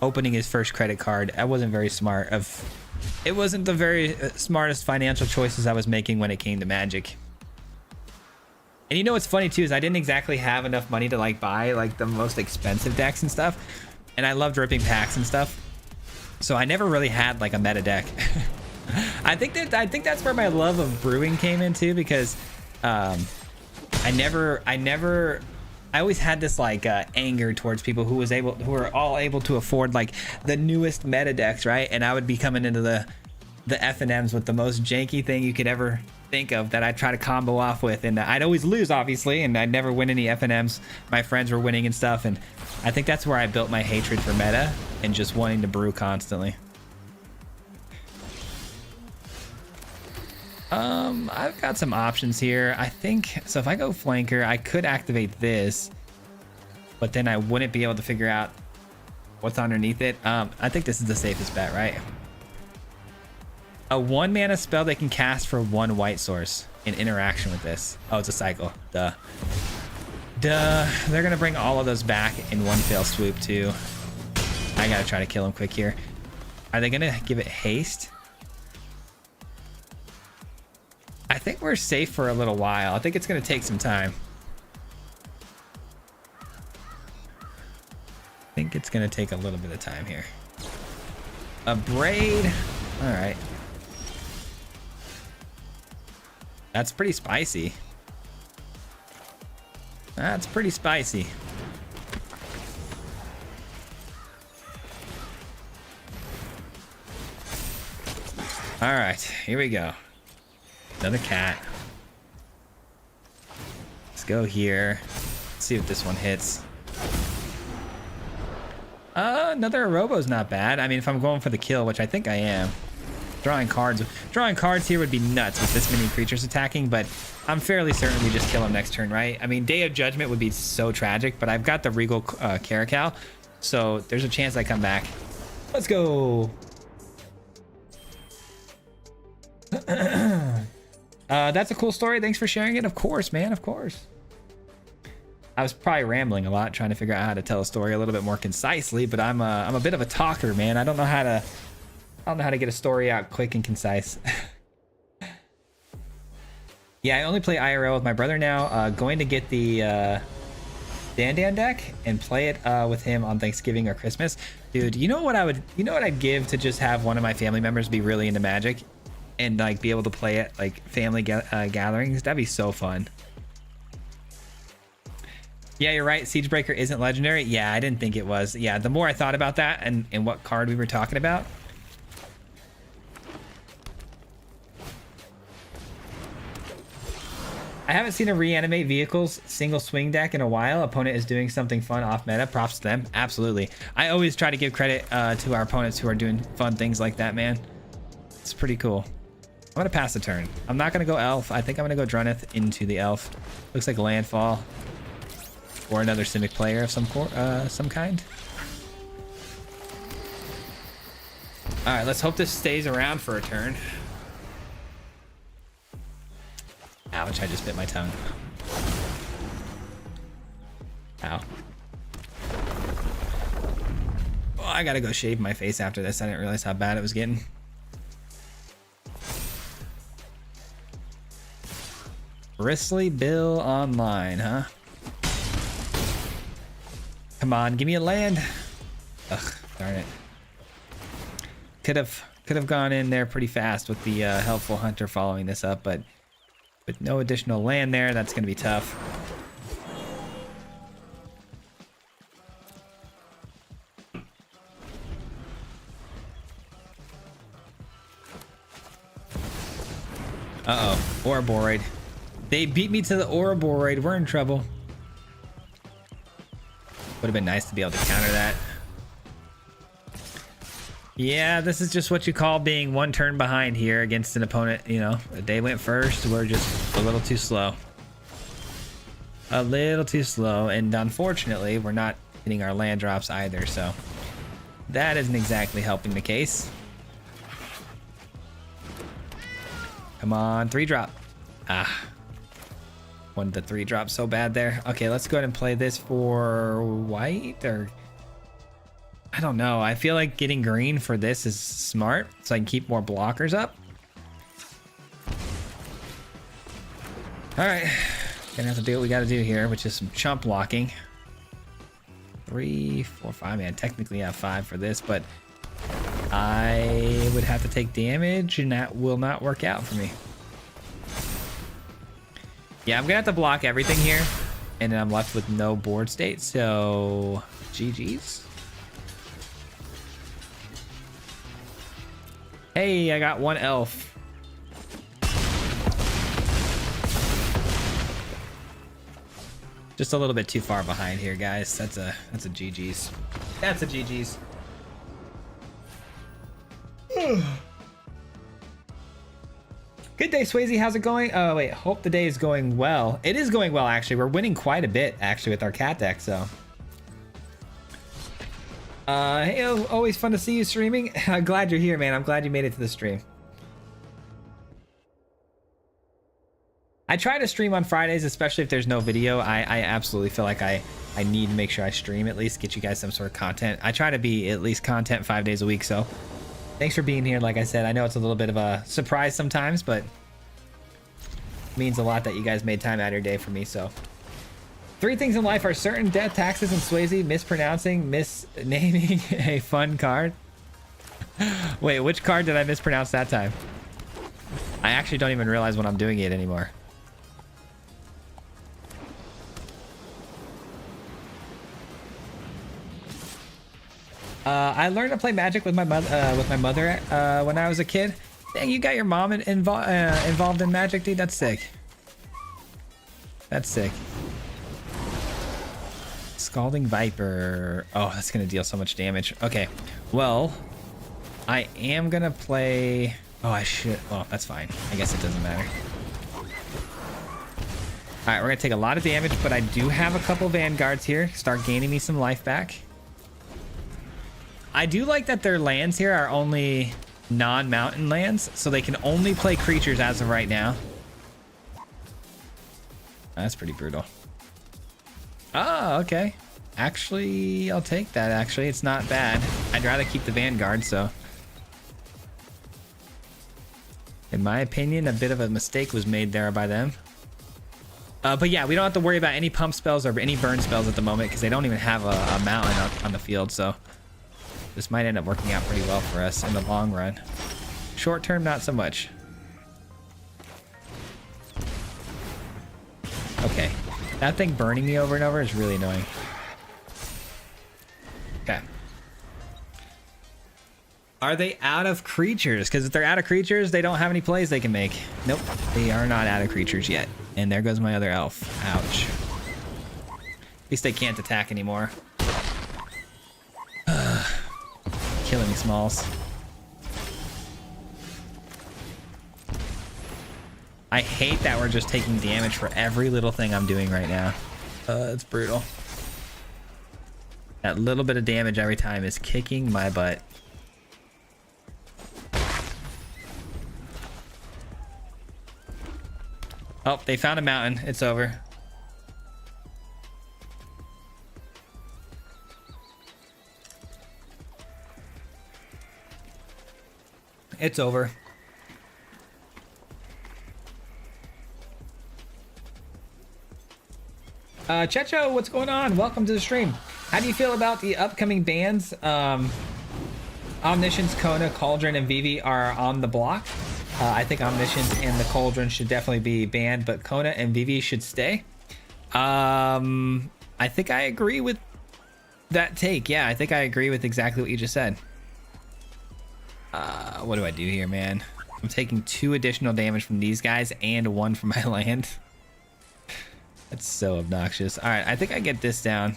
opening his first credit card, I wasn't very smart. It wasn't the very smartest financial choices I was making when it came to Magic. And you know what's funny too is I didn't exactly have enough money to like buy like the most expensive decks and stuff. And I loved ripping packs and stuff. So I never really had like a meta deck. I think that's where my love of brewing came into, because I always had this like anger towards people who were all able to afford like the newest meta decks, right? And I would be coming into the FNMs with the most janky thing you could ever think of that I'd try to combo off with, and I'd always lose obviously, and I'd never win any FNMs. My friends were winning and stuff, and I think that's where I built my hatred for meta and just wanting to brew constantly. I've got some options here. I think so. If I go flanker, I could activate this, but then I wouldn't be able to figure out what's underneath it. I think this is the safest bet, right? A 1 mana spell they can cast for 1 white source in interaction with this. Oh, it's a cycle. Duh. They're gonna bring all of those back in one fell swoop too. I gotta try to kill him quick here. Are they gonna give it haste? I think we're safe for a little while. I think it's gonna take some time. I think it's gonna take a little bit of time here. A braid. All right. That's pretty spicy. That's pretty spicy. All right, here we go. Another cat. Let's go here. Let's see if this one hits. Another Arobo's not bad. I mean, if I'm going for the kill, which I think I am. Drawing cards here would be nuts with this many creatures attacking, but I'm fairly certain we just kill him next turn, right? I mean, Day of Judgment would be so tragic, but I've got the Regal Caracal, so there's a chance I come back. Let's go. That's a cool story. Thanks for sharing it. Of course, man. Of course. I was probably rambling a lot, trying to figure out how to tell a story a little bit more concisely, but I'm a bit of a talker, man. I don't know how to get a story out quick and concise. Yeah, I only play IRL with my brother now. Going to get the Dan deck and play it with him on Thanksgiving or Christmas. Dude, you know what I'd give to just have one of my family members be really into Magic and like be able to play it like family gatherings? That'd be so fun. Yeah, you're right. Siegebreaker isn't legendary. Yeah, I didn't think it was. Yeah, the more I thought about that and what card we were talking about. I haven't seen a reanimate vehicles single swing deck in a while. Opponent is doing something fun off meta. Props to them. Absolutely. I always try to give credit to our opponents who are doing fun things like that, man. It's pretty cool. I'm going to pass the turn. I'm not going to go elf. I think I'm going to go Druneth into the elf. Looks like landfall. Or another Simic player of some kind. All right, let's hope this stays around for a turn. Ouch, I just bit my tongue. Ow. Oh, I gotta go shave my face after this. I didn't realize how bad it was getting. Bristly Bill online, huh? Come on, give me a land. Ugh, darn it. Could have gone in there pretty fast with the helpful hunter following this up, but with no additional land there, that's gonna be tough. Uh-oh, Ouroborid. They beat me to the Ouroborid. We're in trouble. Would have been nice to be able to counter that. Yeah, this is just what you call being one turn behind here against an opponent. You know, they went first. We're just a little too slow. A little too slow. And unfortunately, we're not hitting our land drops either. So that isn't exactly helping the case. Come on, 3-drop. Ah. Wanted the 3-drop so bad there. Okay, let's go ahead and play this for white or... I don't know. I feel like getting green for this is smart, so I can keep more blockers up. All right, gonna have to do what we gotta do here, which is some chump blocking. 3, 4, 5, man. Technically I have 5 for this, but I would have to take damage, and that will not work out for me. Yeah, I'm gonna have to block everything here, and then I'm left with no board state, so GG's. Hey, I got 1 elf. Just a little bit too far behind here, guys. That's a GG's. That's a GG's. Good day, Swayze. How's it going? Oh, wait. Hope the day is going well. It is going well, actually. We're winning quite a bit, actually, with our cat deck, so. Hey, always fun to see you streaming. I'm glad you're here, man. I'm glad you made it to the stream. I try to stream on Fridays, especially if there's no video. I absolutely feel like I need to make sure I stream, at least get you guys some sort of content. I try to be at least content 5 days a week, so thanks for being here. Like I said, I know it's a little bit of a surprise sometimes, but it means a lot that you guys made time out of your day for me, so. 3 things in life are certain: death, taxes, and Swayze. Mispronouncing, misnaming a fun card. Wait, which card did I mispronounce that time? I actually don't even realize when I'm doing it anymore. I learned to play Magic with my mother when I was a kid. Dang, you got your mom involved in Magic, dude. That's sick. That's sick. Scalding Viper. Oh, that's gonna deal so much damage. Okay, well, I am gonna play. Oh, I should. Oh, that's fine. I guess it doesn't matter. All right, we're gonna take a lot of damage, but I do have a couple Vanguards here. Start gaining me some life back. I do like that their lands here are only non-mountain lands, so they can only play creatures as of right now. That's pretty brutal. Oh, okay. Actually, I'll take that, actually. It's not bad. I'd rather keep the Vanguard, so. In my opinion, a bit of a mistake was made there by them. But yeah, we don't have to worry about any pump spells or any burn spells at the moment because they don't even have a mountain on the field, so. This might end up working out pretty well for us in the long run. Short term, not so much. Okay. That thing burning me over and over is really annoying. Okay. Are they out of creatures? Because if they're out of creatures, they don't have any plays they can make. Nope. They are not out of creatures yet. And there goes my other elf. Ouch. At least they can't attack anymore. Killing me, Smalls. I hate that we're just taking damage for every little thing I'm doing right now. It's brutal. That little bit of damage every time is kicking my butt. Oh, they found a mountain. It's over. It's over. Checho, what's going on? Welcome to the stream. How do you feel about the upcoming bans? Omniscience, Kona, Cauldron, and Vivi are on the block. I think Omniscience and the Cauldron should definitely be banned, but Kona and Vivi should stay. I think I agree with that take. Yeah, I think I agree with exactly what you just said. What do I do here, man? I'm taking 2 additional damage from these guys and 1 from my land. That's so obnoxious. All right, I think I get this down.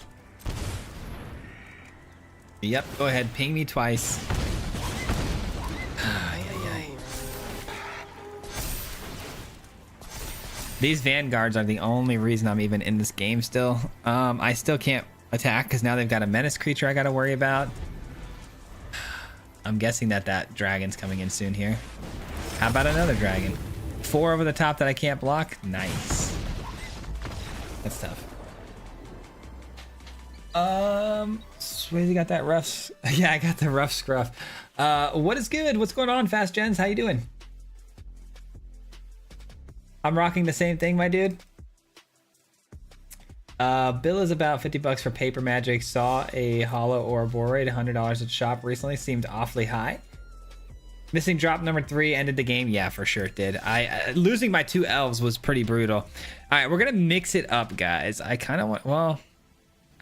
Yep, go ahead, ping me twice. These vanguards are the only reason I'm even in this game still. I still can't attack because now they've got a menace creature I got to worry about. I'm guessing that dragon's coming in soon here. How about another dragon? 4 over the top that I can't block. Nice. That's tough. Swayze got that rough. Yeah, I got the rough scruff. What is good? What's going on, Fast Gens? How you doing? I'm rocking the same thing, my dude. Bill is about $50 for paper magic. Saw a hollow Ouroboros, $100 at shop recently. Seemed awfully high. Missing drop number 3 ended the game. Yeah, for sure it did. Losing my 2 elves was pretty brutal. All right, we're gonna mix it up, guys. I kind of want. Well,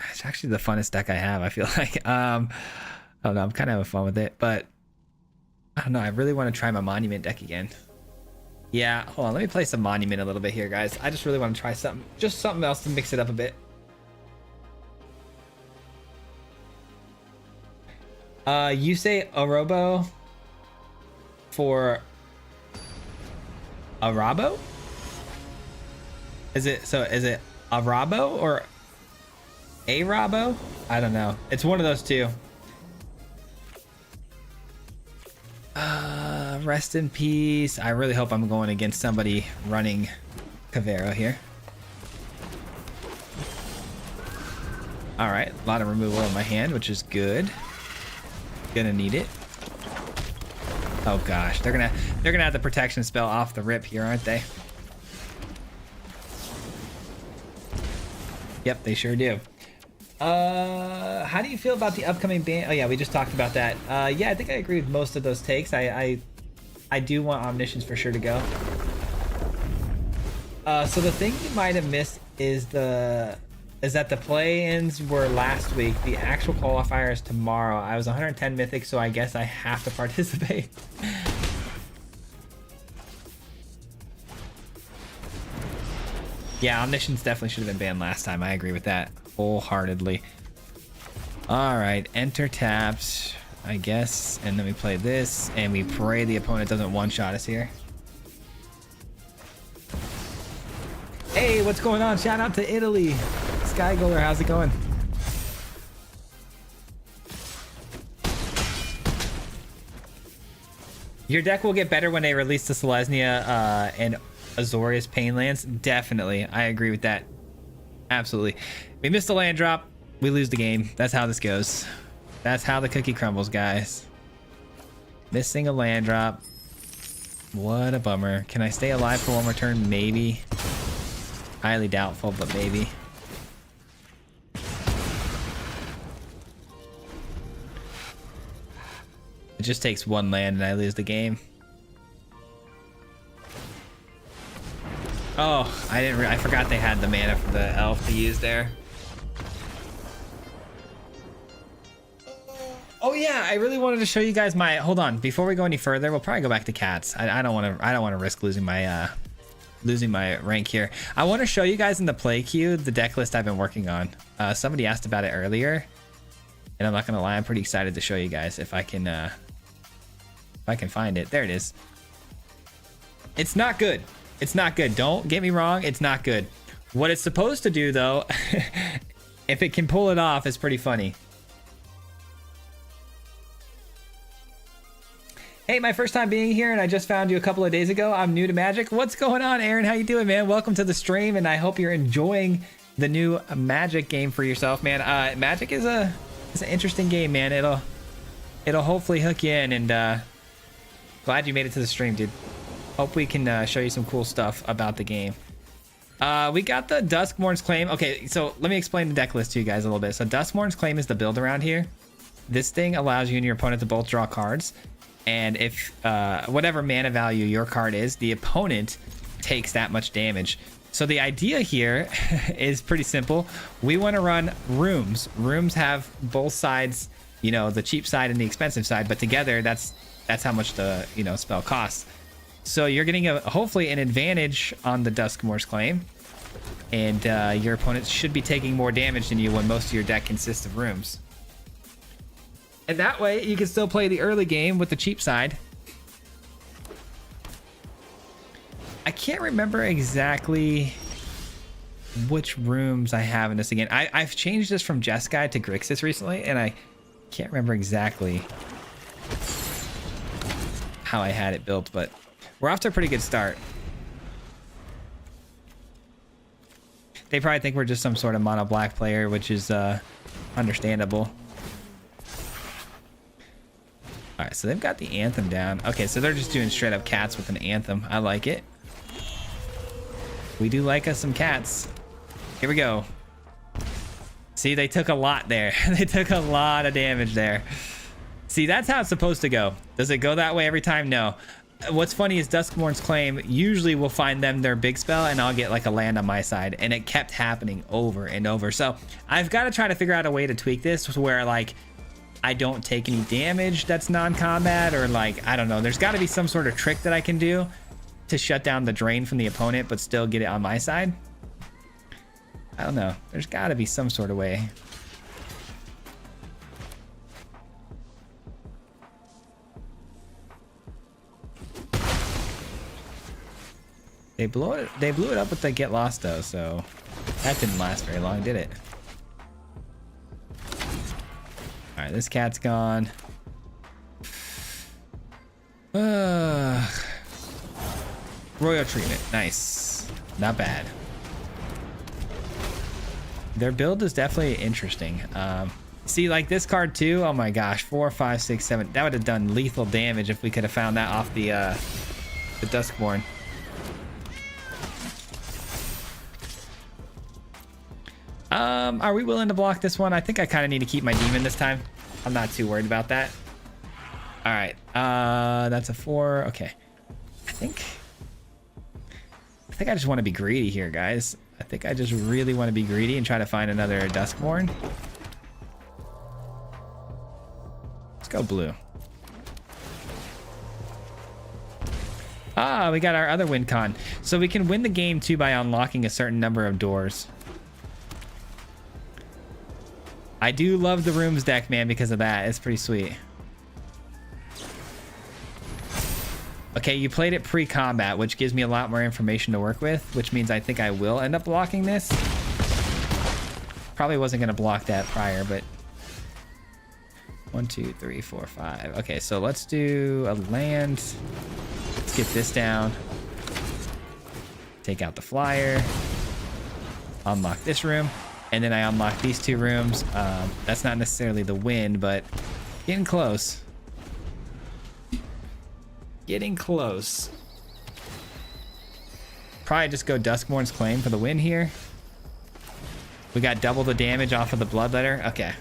it's actually the funnest deck I have. I feel like. I don't know. I'm kind of having fun with it, but I don't know. I really want to try my monument deck again. Yeah, hold on. Let me play some monument a little bit here, guys. I just really want to try something, just something else to mix it up a bit. You say Orobo for Arabo? Is it Arabo or Arabo? I don't know. It's one of those two. Rest in peace. I really hope I'm going against somebody running Cavero here. All right, a lot of removal in my hand, which is good. Gonna need it. Oh gosh, they're gonna have the protection spell off the rip here, aren't they? Yep, they sure do. How do you feel about the upcoming ban? Oh yeah, we just talked about that. Yeah, I think I agree with most of those takes. I do want Omniscience for sure to go. So the thing you might have missed is that the play-ins were last week. The actual qualifier is tomorrow. I was 110 mythic, so I guess I have to participate. Yeah, Omniscience definitely should have been banned last time. I agree with that wholeheartedly. All right, enter taps, I guess, and then we play this, and we pray the opponent doesn't one-shot us here. Hey, what's going on? Shout out to Italy. Skygoler, how's it going? Your deck will get better when they release the Selesnya and Azorius Painlands. Definitely, I agree with that. Absolutely. We missed a land drop. We lose the game. That's how this goes. That's how the cookie crumbles, guys. Missing a land drop. What a bummer. Can I stay alive for one more turn? Maybe. Highly doubtful, but maybe. It just takes one land and I lose the game. Oh, I forgot they had the mana for the elf to use there. Oh yeah, I really wanted to show you guys my. Hold on, before we go any further, we'll probably go back to cats. I don't want to risk losing my rank here. I want to show you guys in the play queue the deck list I've been working on. Somebody asked about it earlier, and I'm not gonna lie, I'm pretty excited to show you guys if I can find it. There it is. It's not good. It's not good. Don't get me wrong. It's not good. What it's supposed to do though, if it can pull it off, is pretty funny. Hey, my first time being here, and I just found you a couple of days ago. I'm new to Magic. What's going on, Aaron? How you doing, man? Welcome to the stream, and I hope you're enjoying the new Magic game for yourself, man. Magic is an interesting game, man. It'll hopefully hook you in, and glad you made it to the stream, dude. Hope we can show you some cool stuff about the game. We got the Duskmourn's Claim. Okay, so let me explain the deck list to you guys a little bit. So Duskmourn's Claim is the build around here. This thing allows you and your opponent to both draw cards. And if whatever mana value your card is, the opponent takes that much damage. So the idea here is pretty simple. We want to run rooms. Rooms have both sides, you know, the cheap side and the expensive side, but together that's how much the spell costs. So you're getting hopefully an advantage on the Duskmoor's Claim, and your opponents should be taking more damage than you when most of your deck consists of rooms. And that way you can still play the early game with the cheap side. I can't remember exactly which rooms I have in this again. I've changed this from Jeskai to Grixis recently, and I can't remember exactly how I had it built, but we're off to a pretty good start. They probably think we're just some sort of mono black player, which is understandable. All right, so they've got the Anthem down. Okay, so they're just doing straight up cats with an Anthem. I like it. We do like us some cats. Here we go. See, they took a lot there. They took a lot of damage there. See, that's how it's supposed to go. Does it go that way every time? No. What's funny is Duskmoorn's Claim usually will find them their big spell, and I'll get like a land on my side, and it kept happening over and over. So I've got to try to figure out a way to tweak this where like I don't take any damage that's non-combat, or like, I don't know. There's got to be some sort of trick that I can do to shut down the drain from the opponent, but still get it on my side. I don't know. There's got to be some sort of way. They blew it up with the Get Lost though, so that didn't last very long, did it? All right, this cat's gone. Royal treatment, nice, not bad. Their build is definitely interesting. See, like this card too. Oh my gosh, 4, 5, 6, 7. That would have done lethal damage if we could have found that off the Duskborn. Are we willing to block this one? I think I kind of need to keep my demon this time. I'm not too worried about that. All right, that's a 4. Okay, I think I just want to be greedy here, guys. I think I just really want to be greedy and try to find another Duskborn. Let's go blue. Ah, we got our other win con. So we can win the game too by unlocking a certain number of doors. I do love the rooms deck, man, because of that. It's pretty sweet. Okay, you played it pre-combat, which gives me a lot more information to work with, which means I think I will end up blocking this. Probably wasn't going to block that prior, but 1, 2, 3, 4, 5. Okay, so let's do a land. Let's get this down. Take out the flyer. Unlock this room. And then I unlock these 2 rooms. That's not necessarily the win, but getting close. Getting close. Probably just go Duskmoorn's Claim for the win here. We got double the damage off of the Bloodletter. Okay.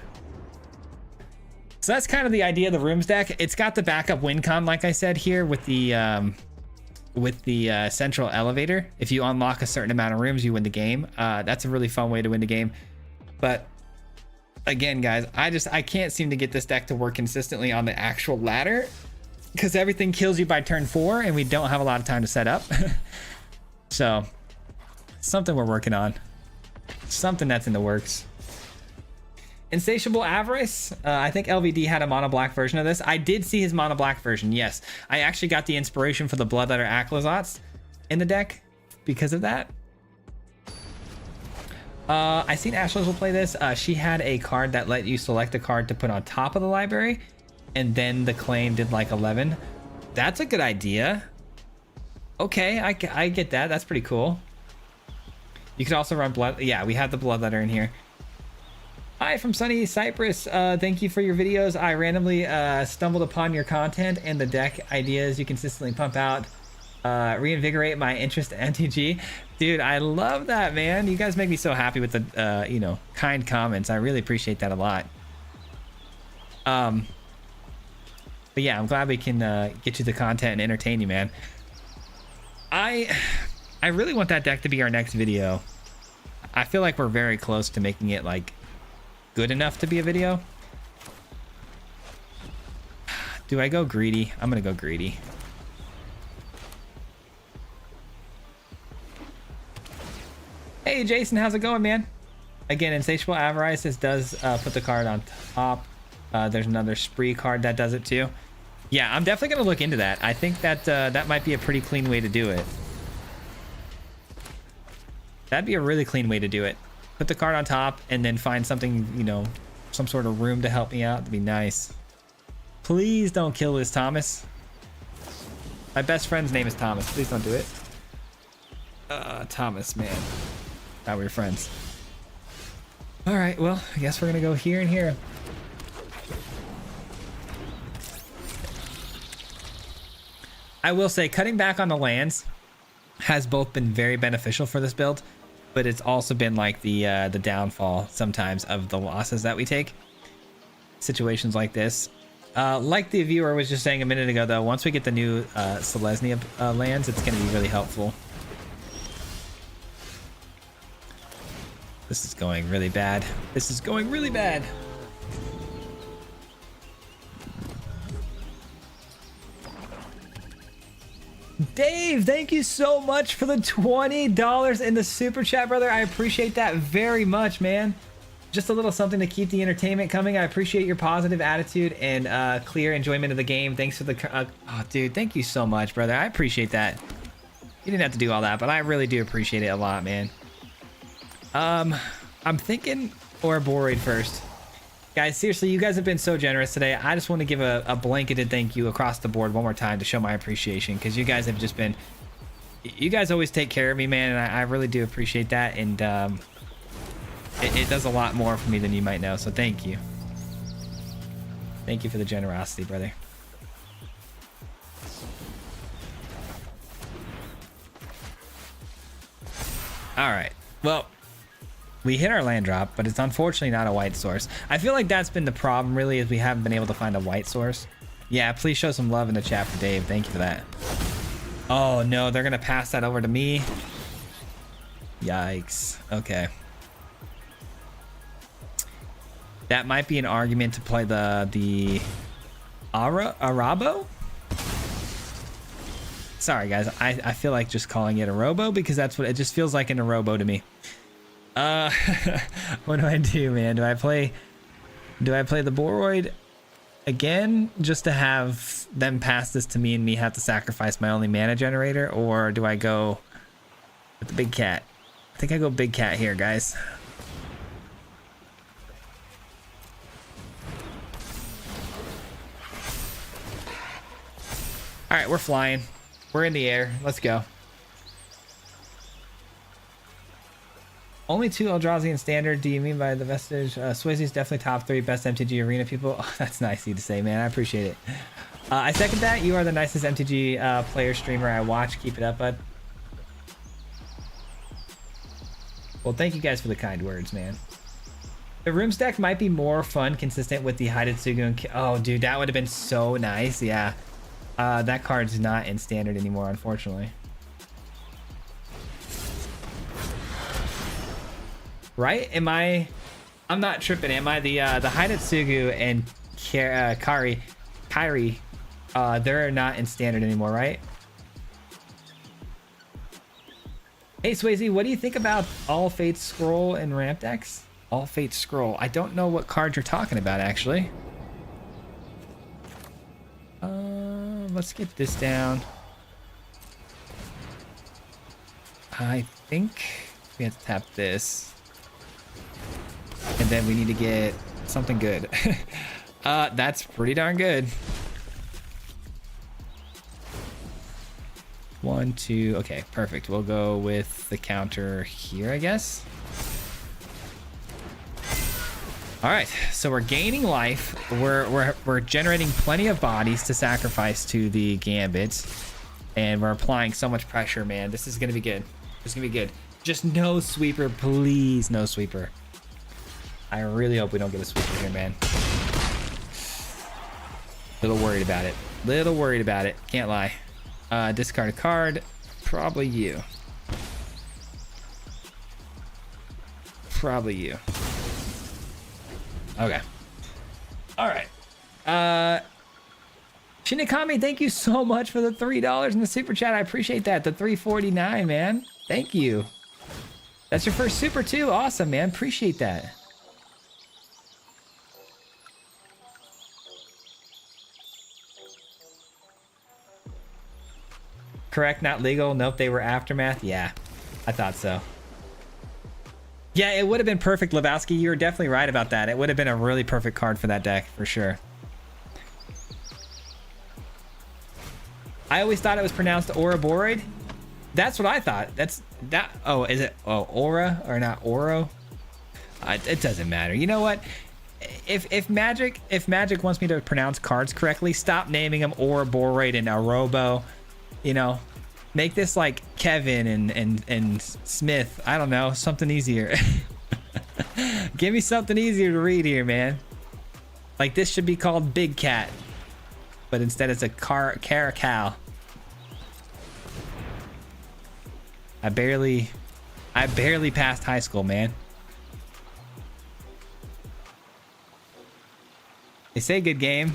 So that's kind of the idea of the rooms deck. It's got the backup win con, like I said here, with the central elevator. If you unlock a certain amount of rooms, you win the game. That's a really fun way to win the game. But again, guys, I can't seem to get this deck to work consistently on the actual ladder, because everything kills you by turn 4 and we don't have a lot of time to set up. So something we're working on, something that's in the works. Insatiable Avarice. I think LVD had a mono black version of this. I did see his mono black version. Yes, I actually got the inspiration for the Bloodletter Aclazotz in the deck because of that. I seen Ashley's will play this. She had a card that let you select a card to put on top of the library, and then the claim did like 11. That's a good idea. Okay, I get that. That's pretty cool. You could also run blood. Yeah, we have the Bloodletter in here. Hi from sunny Cyprus. Thank you for your videos. I randomly stumbled upon your content and the deck ideas you consistently pump out. Reinvigorate my interest in MTG. Dude, I love that, man. You guys make me so happy with the you know, kind comments. I really appreciate that a lot. But yeah, I'm glad we can get you the content and entertain you, man. I really want that deck to be our next video. I feel like we're very close to making it like good enough to be a video. Do I go greedy? I'm gonna go greedy. Hey, Jason, how's it going, man? Again, Insatiable Avarice does put the card on top. There's another Spree card that does it too. Yeah, I'm definitely going to look into that. I think that that might be a pretty clean way to do it. That'd be a really clean way to do it. Put the card on top and then find something, you know, some sort of room to help me out. That'd be nice. Please don't kill this Thomas. My best friend's name is Thomas. Please don't do it. Thomas, man. Thought we were friends. All right, well, I guess we're gonna go here and here. I will say cutting back on the lands has both been very beneficial for this build, but it's also been like the downfall sometimes of the losses that we take. Situations like this. Like the viewer was just saying a minute ago, though, once we get the new Selesnya lands, it's going to be really helpful. This is going really bad. This is going really bad. Dave, thank you so much for the $20 in the super chat, brother. I appreciate that very much, man. Just a little something to keep the entertainment coming. I appreciate your positive attitude and clear enjoyment of the game. Thanks for the oh, dude, thank you so much, brother. I appreciate that. You didn't have to do all that, but I really do appreciate it a lot, man. I'm thinking Ouroboros first. Guys, seriously, you guys have been so generous today. I just want to give a blanketed thank you across the board one more time to show my appreciation, because you guys have just been, you guys always take care of me, man, and I really do appreciate that. And it does a lot more for me than you might know, so thank you. Thank you for the generosity, brother. All right, well, we hit our land drop, but it's unfortunately not a white source. I feel like that's been the problem, really, is we haven't been able to find a white source. Yeah, please show some love in the chat for Dave. Thank you for that. Oh no, they're gonna pass that over to me. Yikes. Okay. That might be an argument to play the Arabo? Sorry guys, I feel like just calling it a robo because that's what it just feels like, in a robo to me. What do I do, man? Do I play the Boroid again just to have them pass this to me and me have to sacrifice my only mana generator, or do I go with the big cat? I think I go big cat here, guys. All right, we're flying. We're in the air. Let's go. Only 2 Eldrazi in standard. Do you mean by the Vestige? Swayze's definitely top 3 best MTG arena people. Oh, that's nice of you to say, man. I appreciate it. I second that. You are the nicest MTG player streamer I watch. Keep it up, bud. Well, thank you guys for the kind words, man. The Rooms deck might be more fun, consistent with the Hidetsugu and... Oh, dude, that would have been so nice. Yeah. That card's not in standard anymore, unfortunately. Right? I'm not tripping, am I? The Hidetsugu and Kairi, they're not in standard anymore, right? Hey Swayze, what do you think about All Fates Scroll and ramp decks? All Fates Scroll. I don't know what card you're talking about, actually. Let's get this down. I think we have to tap this. And then we need to get something good. That's pretty darn good. 1, 2, okay, perfect. We'll go with the counter here, I guess. All right, so we're gaining life. We're generating plenty of bodies to sacrifice to the gambits, and we're applying so much pressure, man. This is gonna be good. This is gonna be good. Just no sweeper, please, no sweeper. I really hope we don't get a sweeper here, man. Little worried about it. Little worried about it. Can't lie. Discard a card. Probably you. Probably you. Okay. All right. Shinigami, thank you so much for the $3 in the super chat. I appreciate that. The $3.49, man. Thank you. That's your first super too. Awesome, man. Appreciate that. Correct, not legal. Nope, they were Aftermath. Yeah, I thought so. Yeah, it would have been perfect, Lebowski. You were definitely right about that. It would have been a really perfect card for that deck, for sure. I always thought it was pronounced Ouroboros. That's what I thought. That's that. Oh, is it Aura or not Oro? It doesn't matter. You know what? If Magic wants me to pronounce cards correctly, stop naming them Ouroboros and Arobo. You know, make this like Kevin and Smith. I don't know, something easier. Give me something easier to read here, man. Like this should be called Big Cat, but instead it's a Caracal. I barely passed high school, man. They say good game.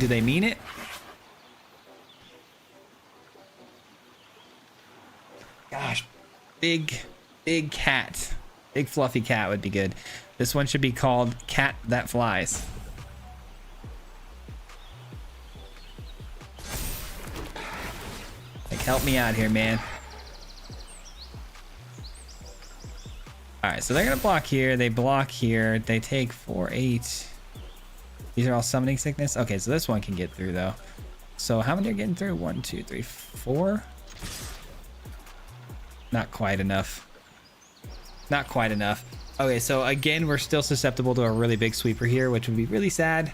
Do they mean it? Gosh, big cat. Big fluffy cat would be good. This one should be called Cat That Flies. Like, help me out here, man. All right, so they're gonna block here. They block here. They take 4, 8. These are all summoning sickness. Okay, so this one can get through though. So how many are getting through? 1, 2, 3, 4. Not quite enough. Not quite enough. Okay, so again, we're still susceptible to a really big sweeper here, which would be really sad.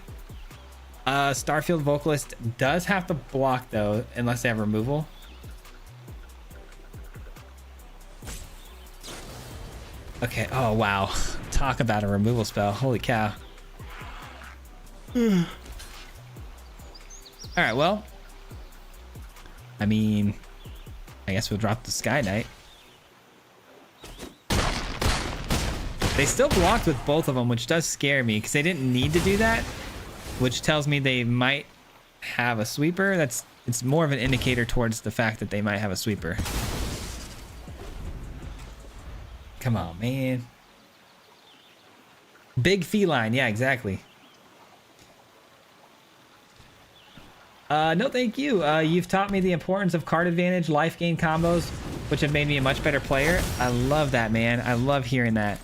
Starfield Vocalist does have to block though, unless they have removal. Okay, oh wow. Talk about a removal spell. Holy cow. All right, well, I mean, I guess we'll drop the Sky Knight. They still blocked with both of them, which does scare me because they didn't need to do that, which tells me they might have a sweeper. It's more of an indicator towards the fact that they might have a sweeper. Come on, man. Big feline. Yeah, exactly. No, thank you. You've taught me the importance of card advantage, life gain combos, which have made me a much better player. I love that, man. I love hearing that.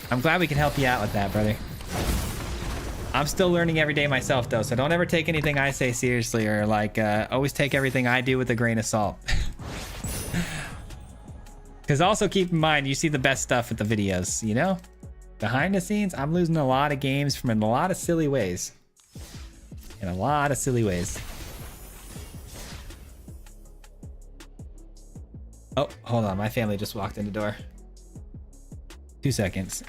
I'm glad we can help you out with that, brother. I'm still learning every day myself, though, so don't ever take anything I say seriously, or like always take everything I do with a grain of salt. Because also keep in mind, you see the best stuff with the videos, you know? Behind the scenes, I'm losing a lot of games from in a lot of silly ways. In a lot of silly ways. Oh, hold on. My family just walked in the door. 2 seconds.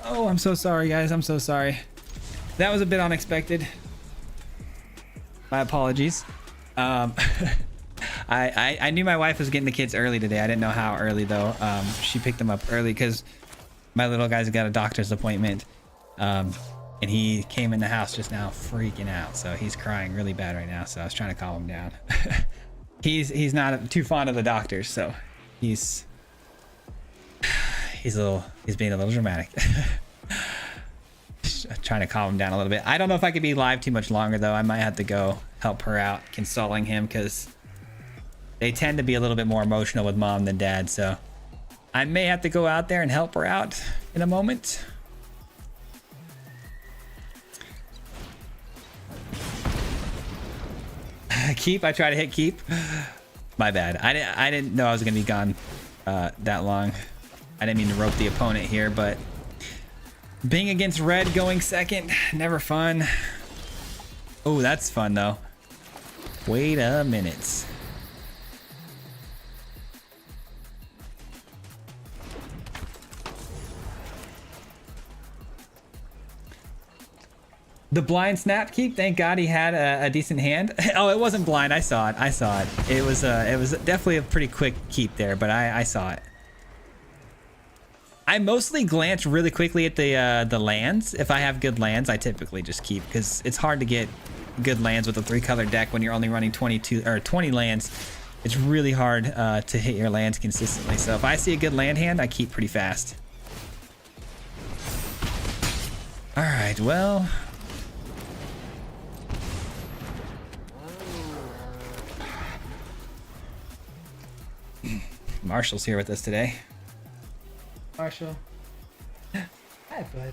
Oh, I'm so sorry, guys. I'm so sorry. That was a bit unexpected. My apologies. I knew my wife was getting the kids early today. I didn't know how early, though. She picked them up early because my little guy's got a doctor's appointment. And he came in the house just now freaking out. So he's crying really bad right now. So I was trying to calm him down. He's not too fond of the doctors, so he's being a little dramatic. Trying to calm him down a little bit. I don't know if I could be live too much longer though. I might have to go help her out consoling him because they tend to be a little bit more emotional with mom than dad. So I may have to go out there and help her out in a moment. Keep. I try to hit keep. My bad. I didn't know I was gonna be gone that long. I didn't mean to rope the opponent here, but being against red going second, never fun. Oh, that's fun though. Wait a minute. The blind snap keep. Thank God he had a decent hand. Oh, it wasn't blind. I saw it. I saw it. It was definitely a pretty quick keep there, but I saw it. I mostly glance really quickly at the lands. If I have good lands, I typically just keep, because it's hard to get good lands with a 3-color deck when you're only running 22 or 20 lands. It's really hard to hit your lands consistently. So if I see a good land hand, I keep pretty fast. All right, well. Marshall's here with us today. Marshall. Hi, buddy.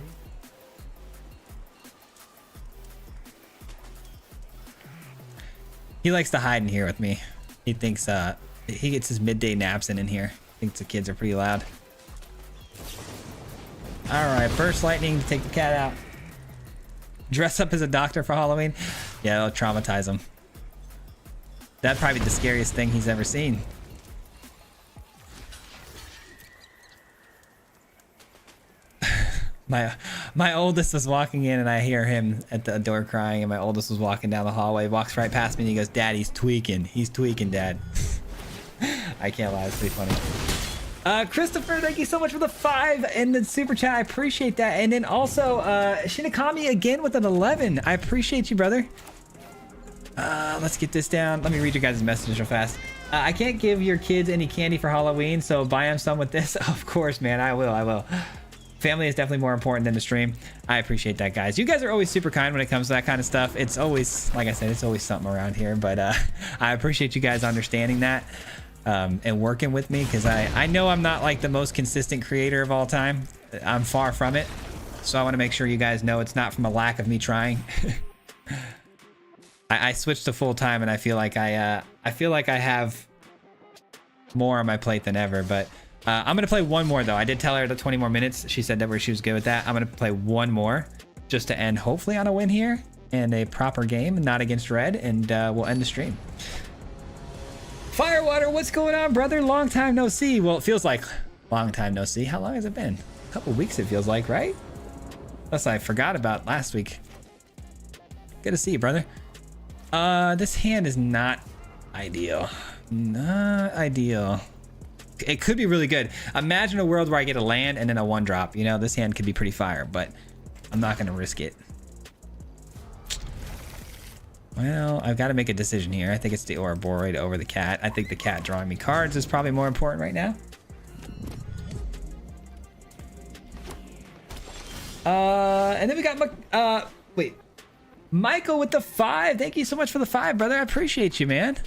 He likes to hide in here with me. He thinks he gets his midday naps in here. Thinks the kids are pretty loud. All right, burst lightning to take the cat out. Dress up as a doctor for Halloween. Yeah, it'll traumatize him. That'd probably be the scariest thing he's ever seen. My oldest was walking in and I hear him at the door crying, and my oldest was walking down the hallway, walks right past me and he goes, "Dad, he's tweaking. He's tweaking, Dad." I can't lie, it's pretty funny. Christopher, thank you so much for the 5 and the super chat. I appreciate that. And then also Shinakami again with an 11. I appreciate you, brother. Let's get this down. Let me read your guys' messages real fast. I can't give your kids any candy for Halloween, so buy them some with this. Of course, man, I will. Family is definitely more important than the stream. I appreciate that, guys. You guys are always super kind when it comes to that kind of stuff. It's always, like I said, it's always something around here. But I appreciate you guys understanding that and working with me, because I know I'm not like the most consistent creator of all time. I'm far from it. So I want to make sure you guys know it's not from a lack of me trying. I switched to full time, and I feel like I have more on my plate than ever. But I'm gonna play one more though. I did tell her the 20 more minutes. She said that she was good with that. I'm gonna play one more just to end hopefully on a win here and a proper game, not against red, and we'll end the stream. Firewater, what's going on, brother? Long time no see. Well, it feels like long time no see. How long has it been? A couple weeks it feels like, right? Unless I forgot about last week. Good to see you, brother. This hand is not ideal. Not ideal. It could be really good. Imagine a world where I get a land and then a 1-drop. You know, this hand could be pretty fire, but I'm not going to risk it. Well, I've got to make a decision here. I think it's the Ouroboros over the cat. I think the cat drawing me cards is probably more important right now. And then we got, wait, Michael with the 5. Thank you so much for the 5, brother. I appreciate you, man.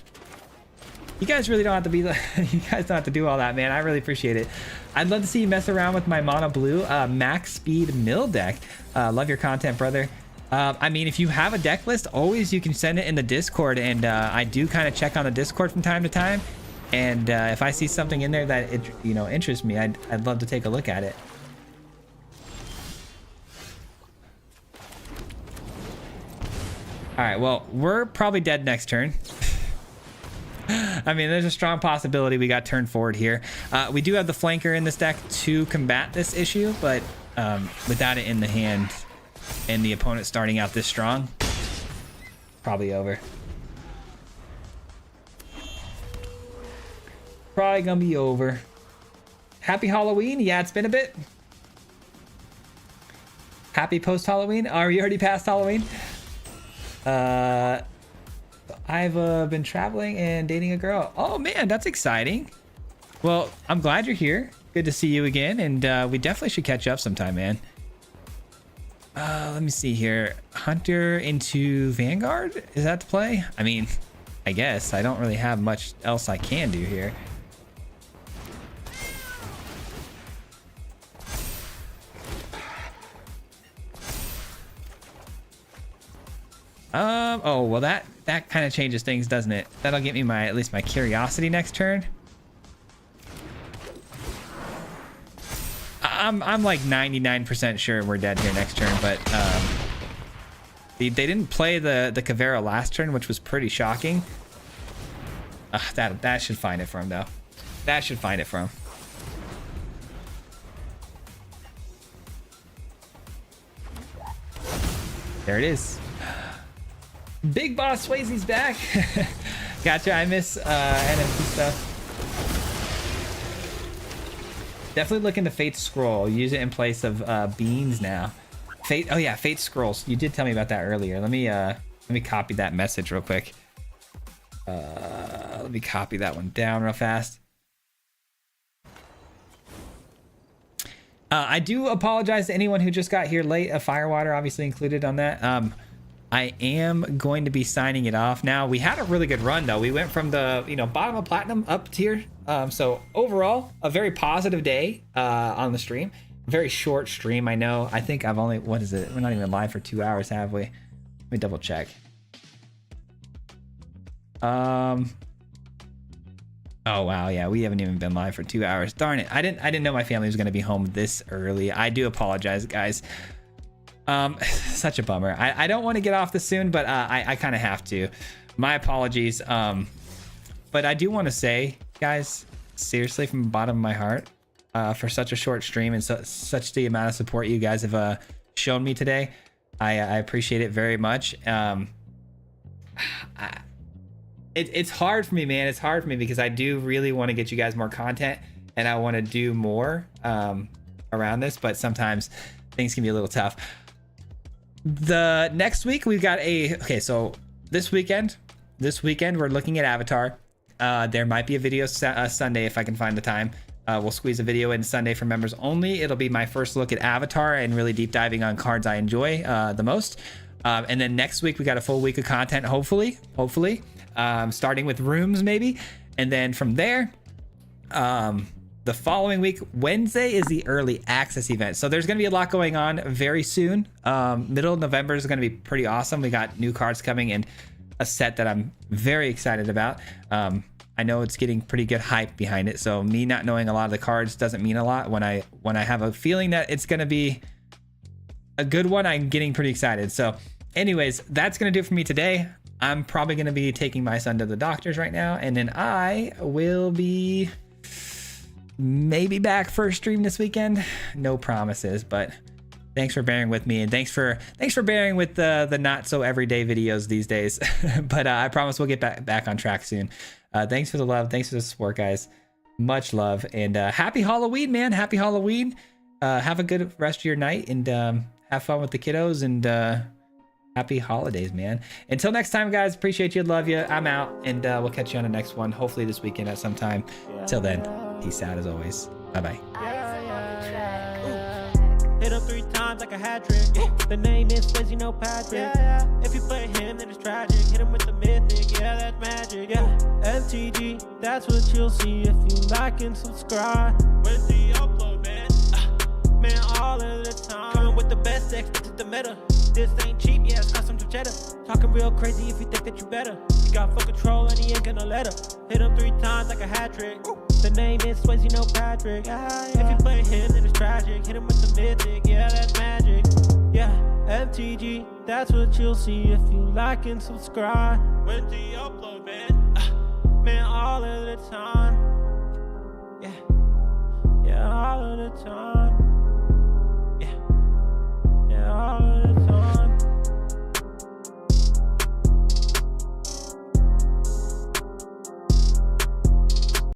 You guys really don't have to be the, you guys don't have to do all that, man. I really appreciate it. I'd love to see you mess around with my mono blue max speed mill deck. Love your content, brother. I mean, if you have a deck list, always you can send it in the Discord, and I do kind of check on the Discord from time to time. And if I see something in there that interests me, I'd love to take a look at it. All right, well, we're probably dead next turn. I mean, there's a strong possibility we got turn forward here. We do have the flanker in this deck to combat this issue, but without it in the hand and the opponent starting out this strong, probably over. Probably gonna be over. Happy Halloween. Yeah, it's been a bit. Happy post-Halloween. Are you already past Halloween? I've been traveling and dating a girl. Oh man, that's exciting. Well, I'm glad you're here. Good to see you again, and we definitely should catch up sometime, man. Let me see here. Hunter into Vanguard? Is that the play? I mean, I guess. I don't really have much else I can do here. Oh, well that kind of changes things, doesn't it? That'll get me at least my curiosity next turn. I'm like 99% sure we're dead here next turn, but they didn't play the Caveira last turn, which was pretty shocking. That should find it for him though. That should find it for him. There it is. Big Boss Swayze's back. Gotcha. I miss NMP stuff. Definitely look into Fate's Scroll. Use it in place of beans now. Fate. Oh yeah, Fate's Scrolls. You did tell me about that earlier. Let me copy that message real quick. Let me copy that one down real fast. I do apologize to anyone who just got here late. A Firewater obviously included on that. I am going to be signing it off now. We had a really good run though. We went from the bottom of platinum up tier. So overall, a very positive day on the stream. Very short stream, I know. I think I've only, what is it? We're not even live for 2 hours, have we? Let me double check. Oh wow, yeah, we haven't even been live for 2 hours. Darn it. I didn't know my family was gonna be home this early. I do apologize, guys. Such a bummer. I don't want to get off this soon, but I kind of have to. My apologies. But I do want to say, guys, seriously, from the bottom of my heart, for such a short stream and such the amount of support you guys have shown me today, I appreciate it very much. It's hard for me, man. It's hard for me because I do really want to get you guys more content and I want to do more around this, but sometimes things can be a little tough. The next week we've got so this weekend we're looking at Avatar. There might be a video Sunday if I can find the time. We'll squeeze a video in Sunday for members only. It'll be my first look at Avatar and really deep diving on cards I enjoy the most. And then next week we got a full week of content, hopefully, starting with rooms maybe. And then from there, the following week, Wednesday, is the early access event. So there's going to be a lot going on very soon. Middle of November is going to be pretty awesome. We got new cards coming and a set that I'm very excited about. I know it's getting pretty good hype behind it. So me not knowing a lot of the cards doesn't mean a lot. When I have a feeling that it's going to be a good one, I'm getting pretty excited. So anyways, that's going to do it for me today. I'm probably going to be taking my son to the doctors right now. And then I will be maybe back for a stream this weekend. No promises, but thanks for bearing with me, and thanks for bearing with the not so everyday videos these days. But I promise we'll get back on track soon. Thanks for the love, thanks for the support, guys. Much love, and happy Halloween, man. Happy Halloween. Have a good rest of your night, and have fun with the kiddos, and happy holidays, man. Until next time, guys, appreciate you, love you. I'm out, and we'll catch you on the next one, hopefully this weekend at some time. Till then, peace out as always. Bye-bye. Hit him 3 times like a hat trick. The name is Swayze, no Patrick. If you play him, then it's tragic. Hit him with the mythic, yeah, that's magic. MTG, that's what you'll see if you like and subscribe. Where's the upload, man? Man, all of the time. Coming with the best decks, this is the meta. This ain't cheap, yeah, it's custom to cheddar. Talking real crazy if you think that you better. You got full control and he ain't gonna let her. Hit him 3 times like a hat trick. The name is Swayze, no Patrick. If you play him, then it's tragic. Hit him with the mythic, yeah, that's magic. Yeah, MTG, that's what you'll see if you like and subscribe. When's the upload, man? Man, all of the time.